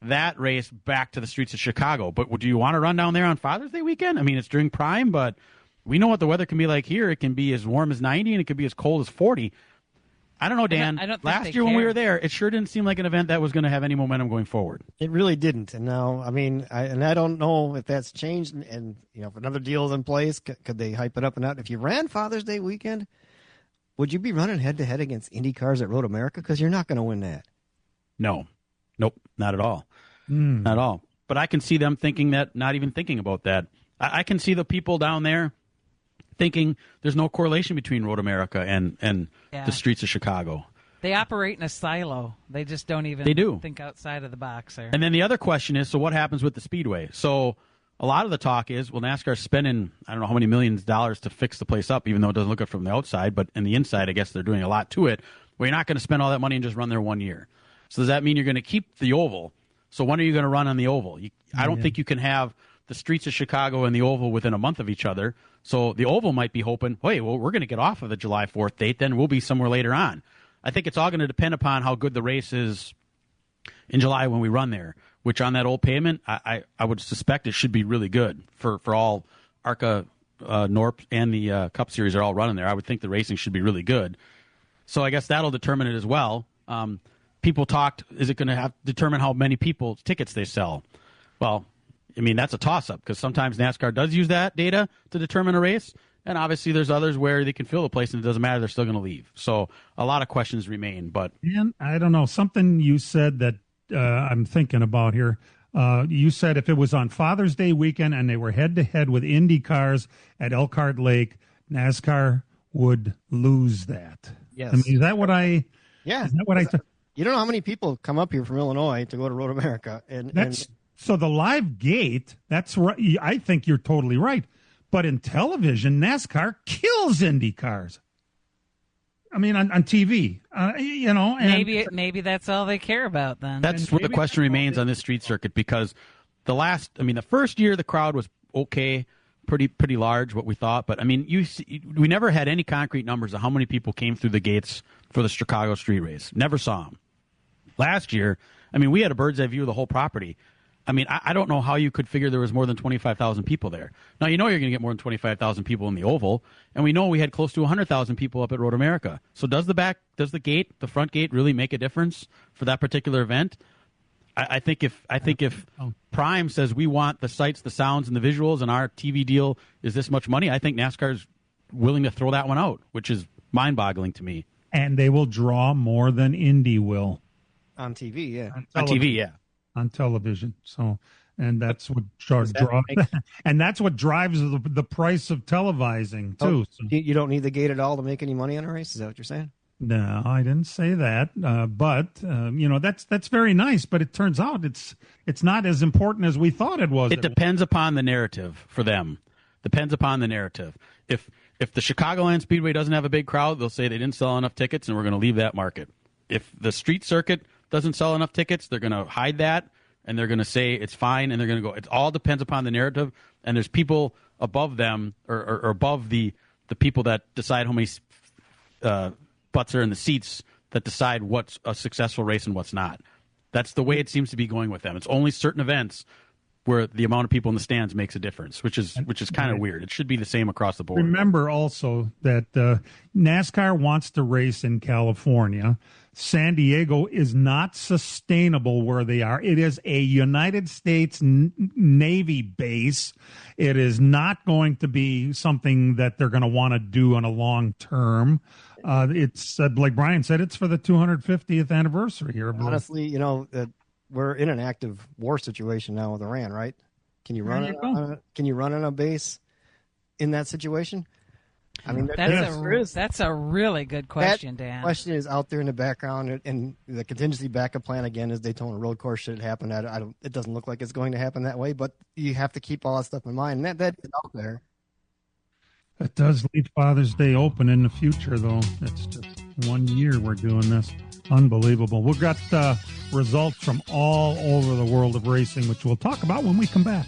that race back to the streets of Chicago. But do you want to run down there on Father's Day weekend? I mean, it's during prime, but we know what the weather can be like here. It can be as warm as 90, and it can be as cold as 40. I don't know, Dan. I don't think Last they year when we care. were there, it sure didn't seem like an event that was going to have any momentum going forward. It really didn't. And now, I mean, I don't know if that's changed. And if another deal is in place, could they hype it up and out? If you ran Father's Day weekend, would you be running head-to-head against Indy cars at Road America? Because you're not going to win that. No. Nope, not at all. Not at all. But I can see them not even thinking about that. I can see the people down there thinking there's no correlation between Road America and the streets of Chicago. They operate in a silo. They just don't even think outside of the box there. And then the other question is, so what happens with the Speedway? So a lot of the talk is, well, NASCAR's spending, I don't know how many millions of dollars to fix the place up, even though it doesn't look good from the outside, but in the inside, I guess they're doing a lot to it. Well, you're not going to spend all that money and just run there 1 year. So does that mean you're going to keep the oval? So when are you going to run on the oval? I don't think you can have the streets of Chicago and the oval within a month of each other. So the oval might be hoping, hey, well, we're going to get off of the July 4th date, then we'll be somewhere later on. I think it's all going to depend upon how good the race is in July when we run there, which on that old pavement, I would suspect it should be really good for all ARCA, Norp, and the Cup Series are all running there. I would think the racing should be really good. So I guess that'll determine it as well. People talked, is it going to determine how many tickets they sell? Well, I mean, that's a toss-up because sometimes NASCAR does use that data to determine a race, and obviously there's others where they can fill the place and it doesn't matter, they're still going to leave. So a lot of questions remain. But and I don't know, something you said that I'm thinking about here. You said if it was on Father's Day weekend and they were head-to-head with Indy cars at Elkhart Lake, NASCAR would lose that. Yes. I mean, is that what I... Yeah. Is that what I... You don't know how many people come up here from Illinois to go to Road America. So the live gate, that's right. I think you're totally right. But in television, NASCAR kills Indy cars. I mean, on TV, And maybe that's all they care about then. That's where the question remains on this street circuit because the first year the crowd was okay, pretty large, what we thought. But, I mean, we never had any concrete numbers of how many people came through the gates for the Chicago street race. Never saw them. Last year, I mean, we had a bird's eye view of the whole property. I mean, I don't know how you could figure there was more than 25,000 people there. Now, you're going to get more than 25,000 people in the Oval, and we know we had close to 100,000 people up at Road America. So does the front gate really make a difference for that particular event? I think if Prime says we want the sights, the sounds, and the visuals, and our TV deal is this much money, I think NASCAR's willing to throw that one out, which is mind-boggling to me. And they will draw more than Indy will. On TV, yeah. On TV, yeah. On television. So, and that's what and that's what drives the price of televising too. So. You don't need the gate at all to make any money on a race. Is that what you're saying? No, I didn't say that. But that's very nice. But it turns out it's not as important as we thought it was. It depends upon the narrative for them. Depends upon the narrative. If the Chicagoland Speedway doesn't have a big crowd, they'll say they didn't sell enough tickets, and we're going to leave that market. If the street circuit doesn't sell enough tickets, they're going to hide that, and they're going to say it's fine, and they're going to go. It all depends upon the narrative, and there's people above them or above the people that decide how many butts are in the seats that decide what's a successful race and what's not. That's the way it seems to be going with them. It's only certain events where the amount of people in the stands makes a difference, which is kind of weird. It should be the same across the board. Remember also that NASCAR wants to race in California. San Diego is not sustainable where they are. It is a United States Navy base. It is not going to be something that they're going to want to do on a long term. It's like Brian said, it's for the 250th anniversary here. Honestly, we're in an active war situation now with Iran, right? Can you run on a base in that situation? I mean, that's a really good question, Dan. That question is out there in the background, and the contingency backup plan again is Daytona Road Course. Should it happen? It doesn't look like it's going to happen that way, but you have to keep all that stuff in mind. And that is out there. It does leave Father's Day open in the future, though. It's just 1 year we're doing this. Unbelievable. We've got results from all over the world of racing, which we'll talk about when we come back.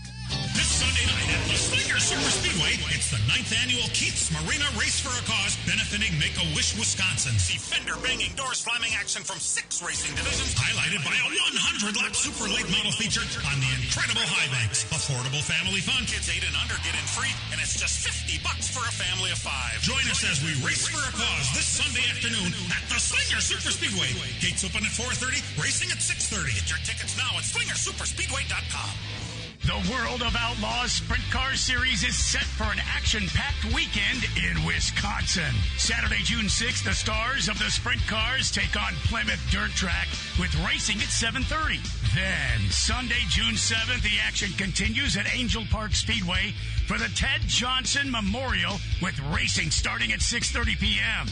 This Sunday night at the Slinger Super Speedway, it's the 9th Annual Keith's Marina Race for a Cause, benefiting Make-A-Wish, Wisconsin. See fender-banging, door-slamming action from 6 racing divisions, highlighted by a 100-lap super late model feature on the incredible high banks. Affordable family fun. Kids 8 and under get in free, and it's just $50 for a family of 5. Join us as we race for a cause this Sunday afternoon at the Slinger Super Speedway. Gates open at 4:30, racing at 6:30. Get your tickets now at SlingerSuperspeedway.com. The World of Outlaws Sprint Car Series is set for an action-packed weekend in Wisconsin. Saturday, June 6th, the stars of the sprint cars take on Plymouth Dirt Track with racing at 7:30. Then, Sunday, June 7th, the action continues at Angel Park Speedway for the Ted Johnson Memorial with racing starting at 6:30 p.m.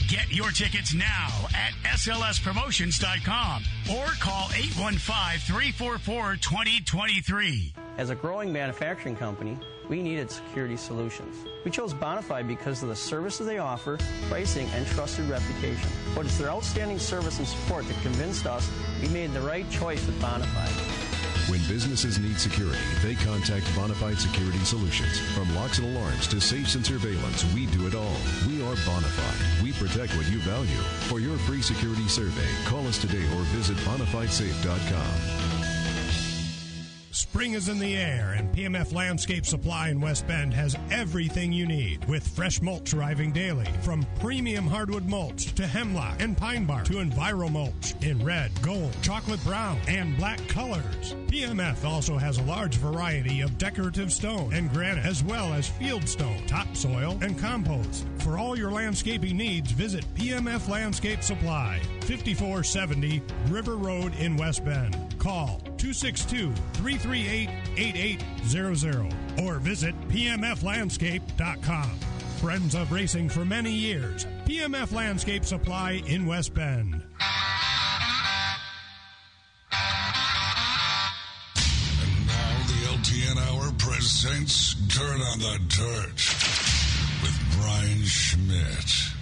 Get your tickets now at slspromotions.com or call 815-344-2023. As a growing manufacturing company, we needed security solutions. We chose Bonafide because of the services they offer, pricing, and trusted reputation. But it's their outstanding service and support that convinced us we made the right choice with Bonafide. When businesses need security, they contact Bonafide Security Solutions. From locks and alarms to safes and surveillance, we do it all. We are Bonafide. We protect what you value. For your free security survey, call us today or visit BonafideSafe.com. Spring is in the air, and PMF Landscape Supply in West Bend has everything you need, with fresh mulch arriving daily, from premium hardwood mulch to hemlock and pine bark to Enviro mulch in red, gold, chocolate brown, and black colors. PMF also has a large variety of decorative stone and granite, as well as field stone, topsoil, and compost. For all your landscaping needs, visit PMF Landscape Supply, 5470 River Road in West Bend. Call 262-338-8800 or visit pmflandscape.com. Friends of racing for many years. PMF Landscape Supply in West Bend. And now the LTN Hour presents Dirt on the Dirt with Brian Schmidt.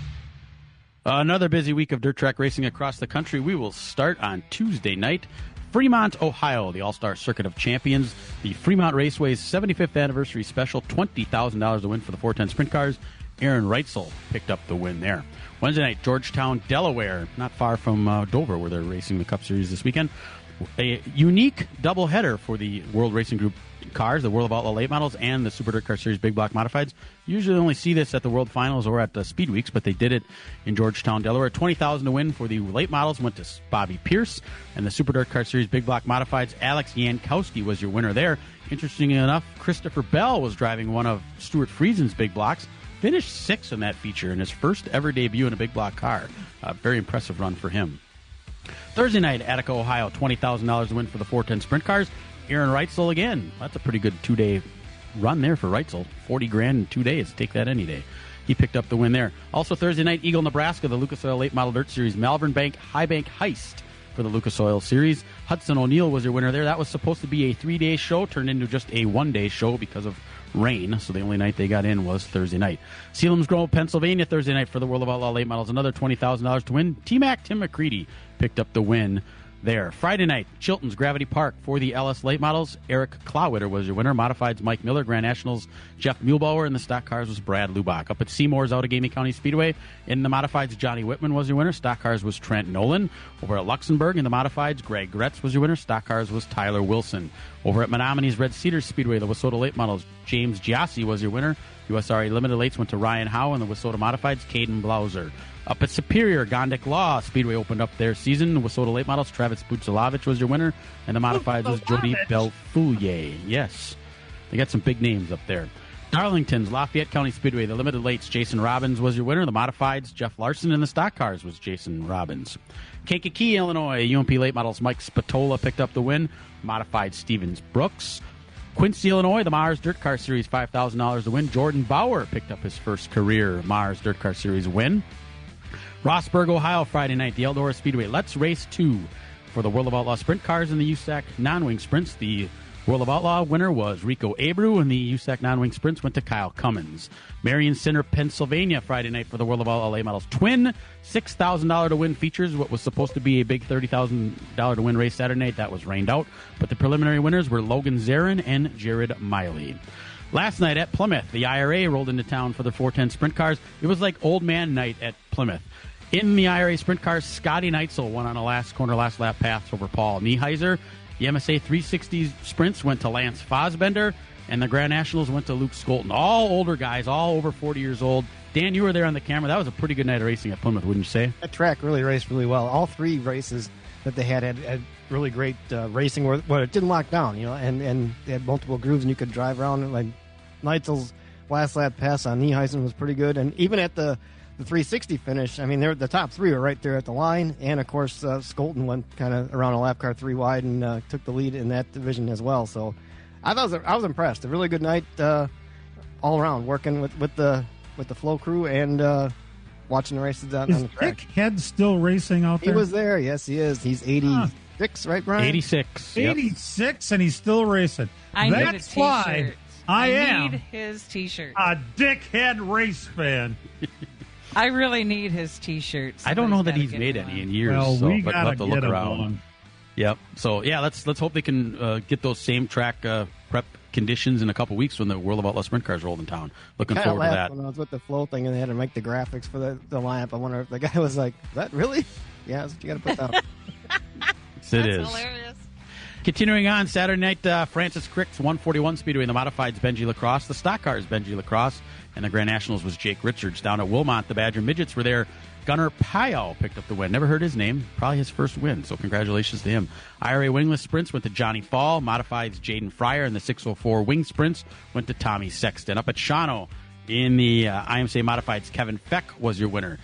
Another busy week of dirt track racing across the country. We will start on Tuesday night. Fremont, Ohio, the All-Star Circuit of Champions. The Fremont Raceway's 75th anniversary special, $20,000 to win for the 410 sprint cars. Aaron Reitzel picked up the win there. Wednesday night, Georgetown, Delaware, not far from Dover, where they're racing the Cup Series this weekend. A unique doubleheader for the World Racing Group cars, the World of Outlaw Late Models and the Super Dirt Car Series Big Block Modifieds. Usually only see this at the World Finals or at the Speed Weeks, but they did it in Georgetown, Delaware. $20,000 to win for the late models went to Bobby Pierce, and the Super Dirt Car Series Big Block Modifieds, Alex Yankowski was your winner there. Interestingly enough, Christopher Bell was driving one of Stuart Friesen's big blocks, finished 6th in that feature in his first ever debut in a big block car. A very impressive run for him. Thursday night, Attica, Ohio, $20,000 to win for the 410 sprint cars. Aaron Reitzel again. That's a pretty good 2-day run there for Reitzel. $40,000 in 2 days. Take that any day. He picked up the win there. Also Thursday night, Eagle, Nebraska, the Lucas Oil Late Model Dirt Series, Malvern Bank High Bank Heist for the Lucas Oil Series. Hudson O'Neill was your winner there. That was supposed to be a 3-day show, turned into just a 1-day show because of rain, so the only night they got in was Thursday night. Sealam's Grove, Pennsylvania, Thursday night for the World of Outlaw Late Models. Another $20,000 to win. T-Mac Tim McCready picked up the win there. Friday night, Chilton's Gravity Park for the LS Late Models. Eric Clawitter was your winner. Modifieds, Mike Miller. Grand Nationals, Jeff Muehlbauer. And the stock cars was Brad Lubach. Up at Seymour's Outagamie County Speedway, in the Modifieds, Johnny Whitman was your winner. Stock cars was Trent Nolan. Over at Luxembourg, in the Modifieds, Greg Gretz was your winner. Stock cars was Tyler Wilson. Over at Menominey's Red Cedar Speedway, the Wissota Late Models, James Giassi was your winner. USRA Limited Lates went to Ryan Howe, and the Wissota Modifieds, Caden Blauser. Up at Superior, Gondik Law Speedway opened up their season. Wissota Late Models, Travis Bucelavich was your winner, and the Modifieds was Jody Belfoulier. Yes, they got some big names up there. Darlington's Lafayette County Speedway, the Limited Lates, Jason Robbins was your winner. The Modifieds, Jeff Larson, and the Stock Cars was Jason Robbins. Kankakee, Illinois, UMP Late Models, Mike Spatola picked up the win. Modified, Stevens Brooks. Quincy, Illinois, the Mars Dirt Car Series, $5,000 to win. Jordan Bauer picked up his first career Mars Dirt Car Series win. Rossburg, Ohio, Friday night, the Eldora Speedway. Let's Race 2 for the World of Outlaw Sprint Cars and the USAC Non-Wing Sprints. The World of Outlaw winner was Rico Abreu, and the USAC Non-Wing Sprints went to Kyle Cummins. Marion Center, Pennsylvania, Friday night for the World of Outlaw Late Models. Twin $6,000 to win features what was supposed to be a big $30,000 to win race Saturday night. That was rained out, but the preliminary winners were Logan Zarin and Jared Miley. Last night at Plymouth, the IRA rolled into town for the 410 sprint cars. It was like old man night at Plymouth. In the IRA sprint cars, Scotty Neitzel won on a last lap pass over Paul Nieheiser. The MSA 360 sprints went to Lance Fosbender, and the Grand Nationals went to Luke Skolten. All older guys, all over 40 years old. Dan, you were there on the camera. That was a pretty good night of racing at Plymouth, wouldn't you say? That track really raced really well. All three races that they had really great racing where it didn't lock down, and they had multiple grooves and you could drive around. Like Neitzel's last lap pass on Nieheisen was pretty good, and even at the 360 finish, I mean, the top three were right there at the line, and of course Skolten went kind of around a lap car 3 wide and took the lead in that division as well. So I was impressed. A really good night all around, working with the flow crew and watching the races on the track. Dick Head still racing out there? He was there. Yes, he is. He's 86, right, Brian? 86. 86, and he's still racing. I need a That's why t-shirt. I am need his t-shirt. a Dickhead race fan. I really need his t-shirt. I don't know that he's made any in years. Well, so, we but gotta we'll have to look get him around. one. Yep. So yeah, let's hope they can get those same track prep conditions in a couple weeks when the World of Outlaw sprint cars rolled in town. Looking forward to that. When I was with the flow thing and they had to make the graphics for the lineup, I wonder if the guy was like, "Is that really? Yeah, that's what you got to put down." It is hilarious. Continuing on, Saturday night, Francis Crick's 141 Speedway in the Modifieds, Benji Lacrosse. The stock cars, Benji Lacrosse. And the Grand Nationals was Jake Richards. Down at Wilmot, the Badger Midgets were there. Gunnar Pyle picked up the win. Never heard his name. Probably his first win, so congratulations to him. IRA wingless sprints went to Johnny Fall. Modifieds, Jaden Fryer. And the 604 wing sprints went to Tommy Sexton. Up at Shawano in the IMCA Modifieds, Kevin Feck was your winner.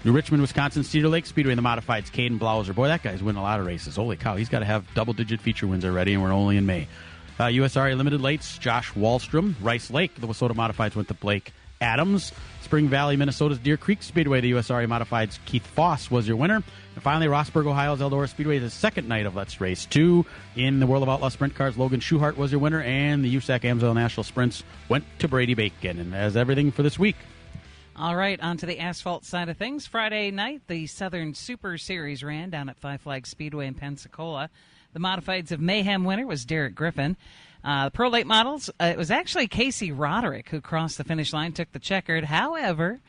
New Richmond, Wisconsin, Cedar Lake Speedway in the Modifieds, Caden Blauser. Boy, that guy's winning a lot of races. Holy cow, he's got to have double-digit feature wins already, and we're only in May. USRA Limited Lights, Josh Wallstrom. Rice Lake, the Wissota Modifieds went to Blake Adams. Spring Valley, Minnesota's Deer Creek Speedway, the USRA Modifieds, Keith Foss was your winner. And finally, Rossburg, Ohio's Eldora Speedway, the second night of Let's Race 2. In the World of Outlaw Sprint Cars, Logan Schuhart was your winner, and the USAC Amsoil National Sprints went to Brady Bacon. And that's everything for this week. All right, on to the asphalt side of things. Friday night, the Southern Super Series ran down at Five Flags Speedway in Pensacola. The Modifieds of Mayhem winner was Derek Griffin. Pro Late Models, it was actually Casey Roderick who crossed the finish line, took the checkered. However,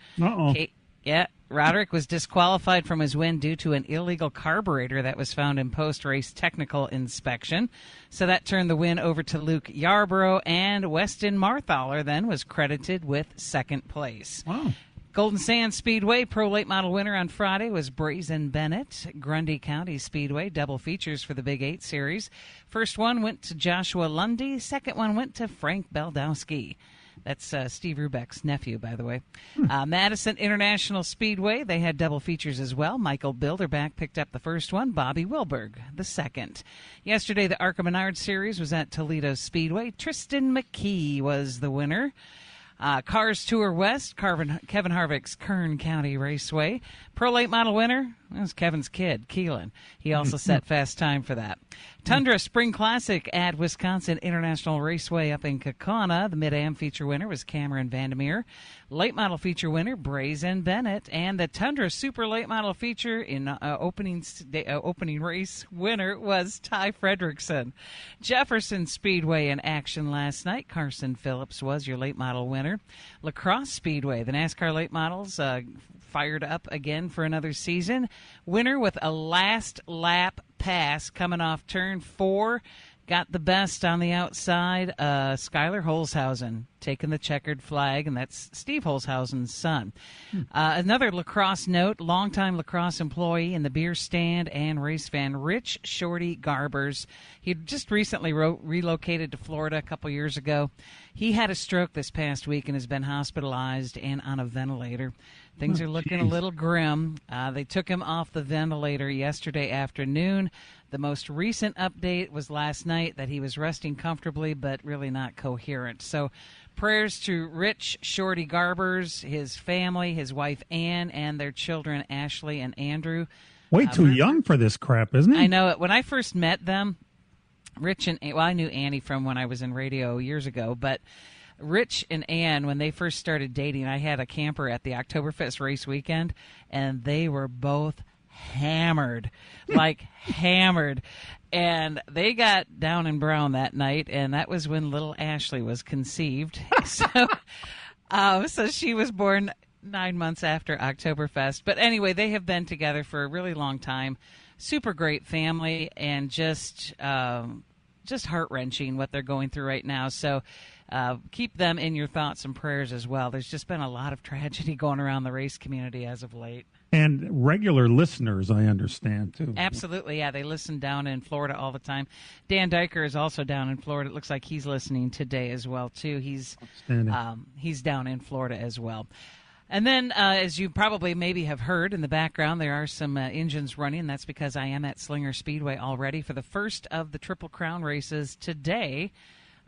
Roderick was disqualified from his win due to an illegal carburetor that was found in post-race technical inspection. So that turned the win over to Luke Yarborough, and Weston Marthaler then was credited with second place. Wow. Golden Sands Speedway Pro Late Model winner on Friday was Brazen Bennett. Grundy County Speedway double features for the Big 8 Series. First one went to Joshua Lundy. Second one went to Frank Beldowski. That's Steve Rubeck's nephew, by the way. Madison International Speedway, they had double features as well. Michael Bilderback picked up the first one. Bobby Wilberg, the second. Yesterday, the Arca Menard Series was at Toledo Speedway. Tristan McKee was the winner. Cars Tour West, Kevin Harvick's Kern County Raceway. Pro Late Model winner, that was Kevin's kid, Keelan. He also set fast time for that. Tundra Spring Classic at Wisconsin International Raceway up in Kaukauna. The Mid-Am feature winner was Cameron Vandermeer. Late Model feature winner, Brazen Bennett. And the Tundra Super Late Model feature in opening race winner was Ty Fredrickson. Jefferson Speedway in action last night. Carson Phillips was your Late Model winner. La Crosse Speedway, the NASCAR Late Models fired up again for another season. Winner with a last lap pass coming off turn 4. Got the best on the outside. Skylar Holzhausen taking the checkered flag, and that's Steve Holzhausen's son. Another lacrosse note, longtime lacrosse employee in the beer stand and race fan, Rich Shorty Garbers. He just recently relocated to Florida a couple years ago. He had a stroke this past week and has been hospitalized and on a ventilator. Things are looking a little grim. They took him off the ventilator yesterday afternoon. The most recent update was last night that he was resting comfortably but really not coherent. So prayers to Rich Shorty Garbers, his family, his wife Ann, and their children Ashley and Andrew. Way too young for this crap, isn't he? I know it. When I first met them, Rich and I knew Annie from when I was in radio years ago, but Rich and Ann, when they first started dating, I had a camper at the Oktoberfest race weekend, and they were both hammered, like hammered. And they got down and brown that night, and that was when little Ashley was conceived. So she was born 9 months after Oktoberfest. But anyway, they have been together for a really long time. Super great family, and just heart-wrenching what they're going through right now. So keep them in your thoughts and prayers as well. There's just been a lot of tragedy going around the race community as of late. And regular listeners, I understand, too. Absolutely, yeah. They listen down in Florida all the time. Dan Diker is also down in Florida. It looks like he's listening today as well, too. He's down in Florida as well. And then, as you probably maybe have heard in the background, there are some engines running. That's because I am at Slinger Speedway already for the first of the Triple Crown races today.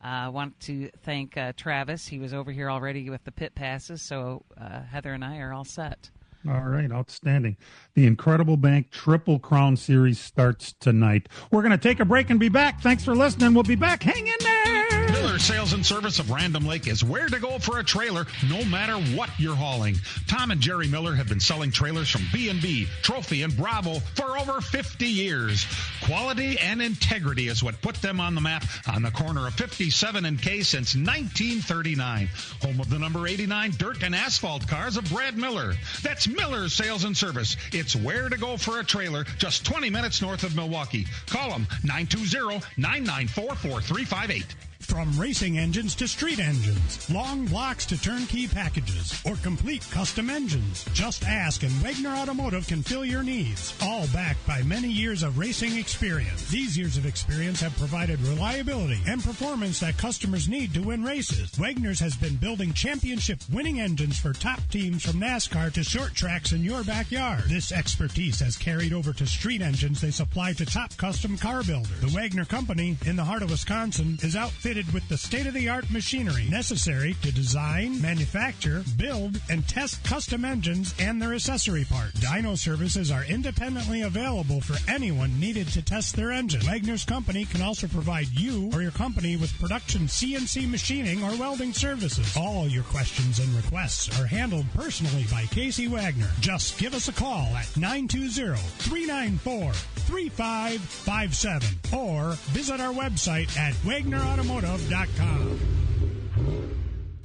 I want to thank Travis. He was over here already with the pit passes, so Heather and I are all set. All right, outstanding. The Incredible Bank Triple Crown Series starts tonight. We're going to take a break and be back. Thanks for listening. We'll be back. Hang in there. Miller Sales and Service of Random Lake is where to go for a trailer, no matter what you're hauling. Tom and Jerry Miller have been selling trailers from B&B, Trophy, and Bravo for over 50 years. Quality and integrity is what put them on the map on the corner of 57 and K since 1939. Home of the number 89 dirt and asphalt cars of Brad Miller. That's Miller Sales and Service. It's where to go for a trailer, just 20 minutes north of Milwaukee. Call them 920-994-4358. From racing engines to street engines, long blocks to turnkey packages, or complete custom engines, just ask and Wagner Automotive can fill your needs. All backed by many years of racing experience. These years of experience have provided reliability and performance that customers need to win races. Wagner's has been building championship-winning engines for top teams from NASCAR to short tracks in your backyard. This expertise has carried over to street engines they supply to top custom car builders. The Wagner Company, in the heart of Wisconsin, is outfitted with the state-of-the-art machinery necessary to design, manufacture, build, and test custom engines and their accessory parts. Dyno services are independently available for anyone needed to test their engine. Wagner's Company can also provide you or your company with production CNC machining or welding services. All your questions and requests are handled personally by Casey Wagner. Just give us a call at 920-394-3557 or visit our website at WagnerAutomotive.com.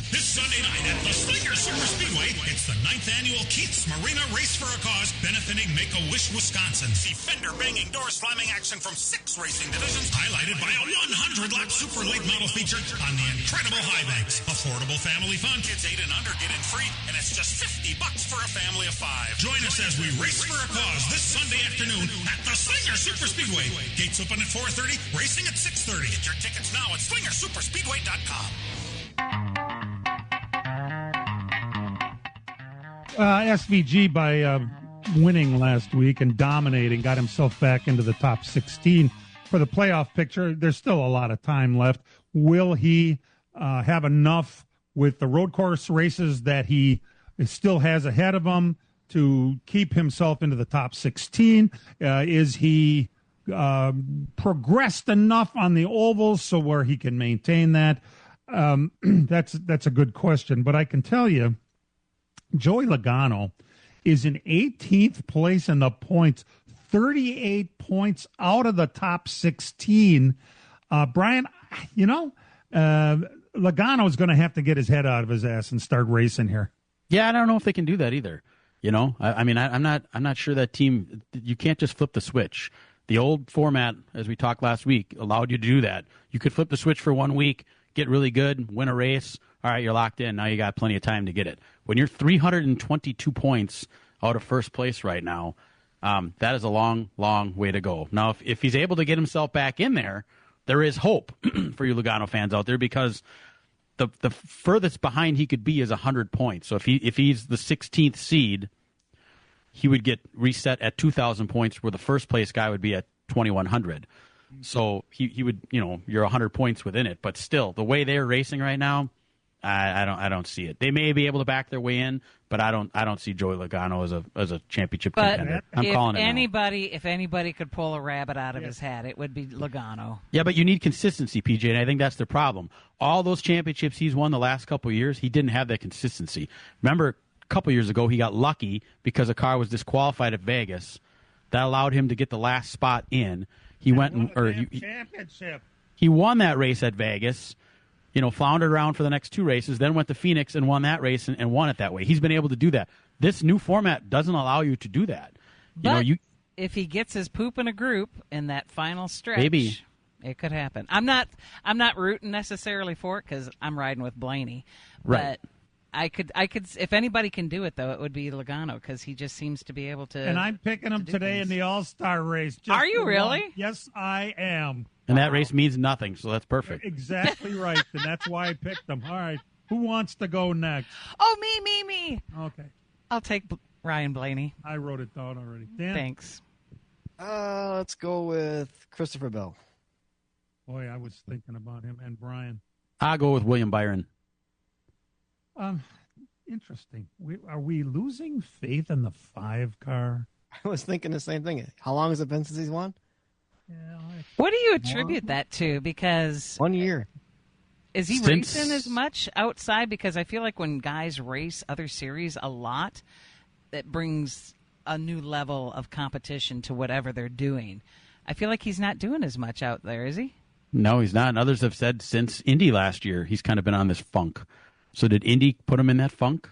This Sunday night at the Slinger Super Speedway, it's the 9th annual Keith's Marina Race for a Cause, benefiting Make-A-Wish, Wisconsin. See fender-banging, door-slamming action from 6 racing divisions, highlighted by a 100-lap super late model feature on the incredible high banks. Affordable family fun. Kids 8 and under get in free, and it's just $50 for a family of 5. Join us as we race for a cause this Sunday afternoon at the Slinger Super Speedway. Gates open at 4:30, racing at 6:30. Get your tickets now at SlingerSuperspeedway.com. SVG, by winning last week and dominating, got himself back into the top 16 for the playoff picture. There's still a lot of time left. Will he have enough with the road course races that he still has ahead of him to keep himself into the top 16? Is he progressed enough on the ovals so where he can maintain that? That's a good question, but I can tell you, Joey Logano is in 18th place in the points, 38 points out of the top 16. Brian, Logano is going to have to get his head out of his ass and start racing here. Yeah, I don't know if they can do that either. I'm not sure that team. You can't just flip the switch. The old format, as we talked last week, allowed you to do that. You could flip the switch for 1 week, get really good, win a race. All right, you're locked in. Now you got plenty of time to get it. When you're 322 points out of first place right now, that is a long, long way to go. Now, if he's able to get himself back in there, there is hope for you Logano fans out there, because the furthest behind he could be is 100 points. So if he's the 16th seed, he would get reset at 2,000 points, where the first place guy would be at 2,100. So he would, you're 100 points within it. But still, the way they're racing right now, I don't see it. They may be able to back their way in, but I don't see Joey Logano as a championship contender. I'm calling it now. If anybody could pull a rabbit out of his hat, it would be Logano. Yeah, but you need consistency, PJ, and I think that's the problem. All those championships he's won the last couple of years, he didn't have that consistency. Remember, a couple years ago, he got lucky because a car was disqualified at Vegas, that allowed him to get the last spot in. He championship. He won that race at Vegas, floundered around for the next 2 races, then went to Phoenix and won that race and won it that way. He's been able to do that. This new format doesn't allow you to do that. But if he gets his poop in a group in that final stretch, maybe it could happen. I'm not rooting necessarily for it because I'm riding with Blaney. Right. But I could. If anybody can do it, though, it would be Logano because he just seems to be able to. And I'm picking him today in the All-Star race. Are you really? Yes, I am. And that race means nothing, so that's perfect. Exactly right, and that's why I picked him. All right, who wants to go next? Oh, me. Okay. I'll take Ryan Blaney. I wrote it down already. Dan? Thanks. Let's go with Christopher Bell. Boy, I was thinking about him and Brian. I'll go with William Byron. Interesting. Are we losing faith in the 5 car? I was thinking the same thing. How long has it been since he's won? Yeah. What do you attribute that to? Because 1 year. Is he racing as much outside? Because I feel like when guys race other series a lot, that brings a new level of competition to whatever they're doing. I feel like he's not doing as much out there, is he? No, he's not. And others have said since Indy last year, he's kind of been on this funk. So did Indy put him in that funk?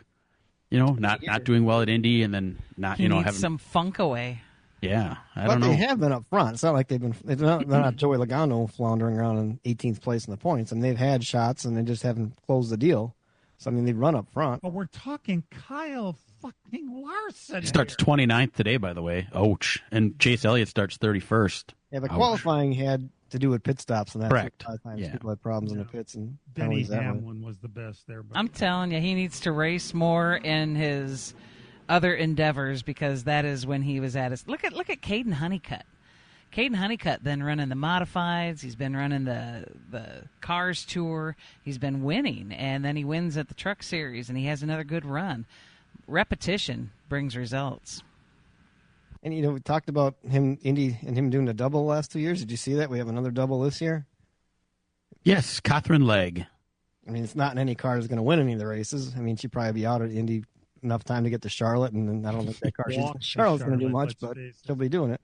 Not doing well at Indy and then not, he needs having some funk away. Yeah, I don't know. But they have been up front. It's not like they're not Joey Logano floundering around in 18th place in the points. I mean, they've had shots and they just haven't closed the deal. So, I mean, they run up front. But we're talking Kyle fucking Larson. Starts 29th today, by the way. Ouch. And Chase Elliott starts 31st. Yeah, but qualifying had to do with pit stops, and that's correct. A lot of times people had problems in the pits. And Denny Hamlin was the best there. I'm telling you, he needs to race more in his other endeavors because that is when he was at his. Look at Caden Honeycutt. Caden Honeycutt been running the modifieds. He's been running the Cars Tour. He's been winning, and then he wins at the Truck Series, and he has another good run. Repetition brings results. And we talked about Indy and him doing the double the last 2 years. Did you see that? We have another double this year. Yes, Catherine Legg. I mean, it's not in any car is going to win any of the races. I mean, she'd probably be out at Indy enough time to get to Charlotte, and then I don't think that car Charlotte's going to do much, but she'll be doing it.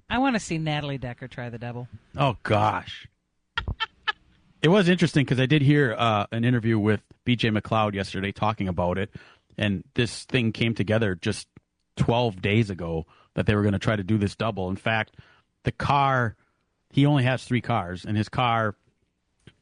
I want to see Natalie Decker try the double. Oh, gosh. It was interesting because I did hear an interview with B.J. McLeod yesterday talking about it, and this thing came together just 12 days ago that they were going to try to do this double. In fact, the car, he only has 3 cars, and his car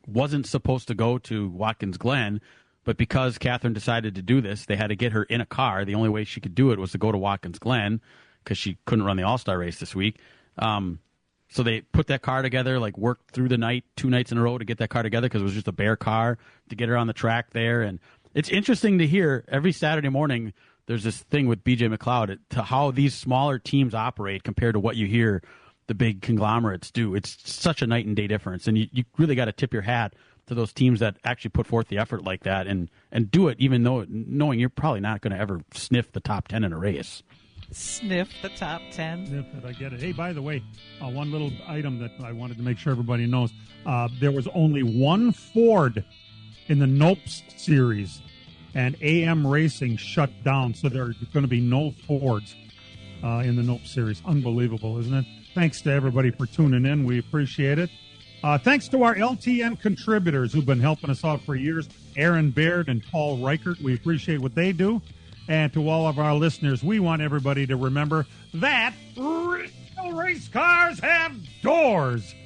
wasn't supposed to go to Watkins Glen, but because Catherine decided to do this, they had to get her in a car. The only way she could do it was to go to Watkins Glen because she couldn't run the All-Star race this week. So they put that car together, worked through the night, 2 nights in a row to get that car together because it was just a bare car to get her on the track there. And it's interesting to hear every Saturday morning there's this thing with B.J. McLeod to how these smaller teams operate compared to what you hear the big conglomerates do. It's such a night and day difference. And you really got to tip your hat to those teams that actually put forth the effort like that and do it even though knowing you're probably not going to ever sniff the top 10 in a race. Sniff the top 10. Sniff it, I get it. Hey, by the way, one little item that I wanted to make sure everybody knows. There was only one Ford in the Nopes series, and AM Racing shut down, so there are going to be no Fords in the Nopes series. Unbelievable, isn't it? Thanks to everybody for tuning in. We appreciate it. Thanks to our LTN contributors who've been helping us out for years, Aaron Baird and Paul Reichert. We appreciate what they do. And to all of our listeners, we want everybody to remember that real race cars have doors,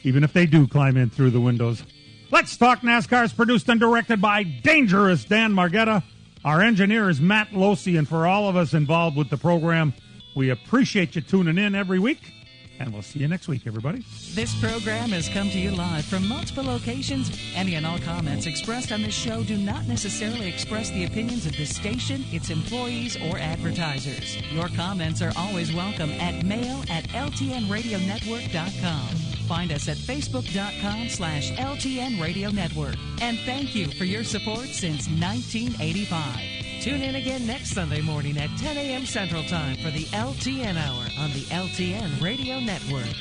even if they do climb in through the windows. Let's Talk NASCAR is produced and directed by Dangerous Dan Margetta. Our engineer is Matt Losi, and for all of us involved with the program, we appreciate you tuning in every week, and we'll see you next week, everybody. This program has come to you live from multiple locations. Any and all comments expressed on this show do not necessarily express the opinions of this station, its employees, or advertisers. Your comments are always welcome at mail@ltnradionetwork.com. Find us at facebook.com/LTN Radio Network. And thank you for your support since 1985. Tune in again next Sunday morning at 10 a.m. Central Time for the LTN Hour on the LTN Radio Network.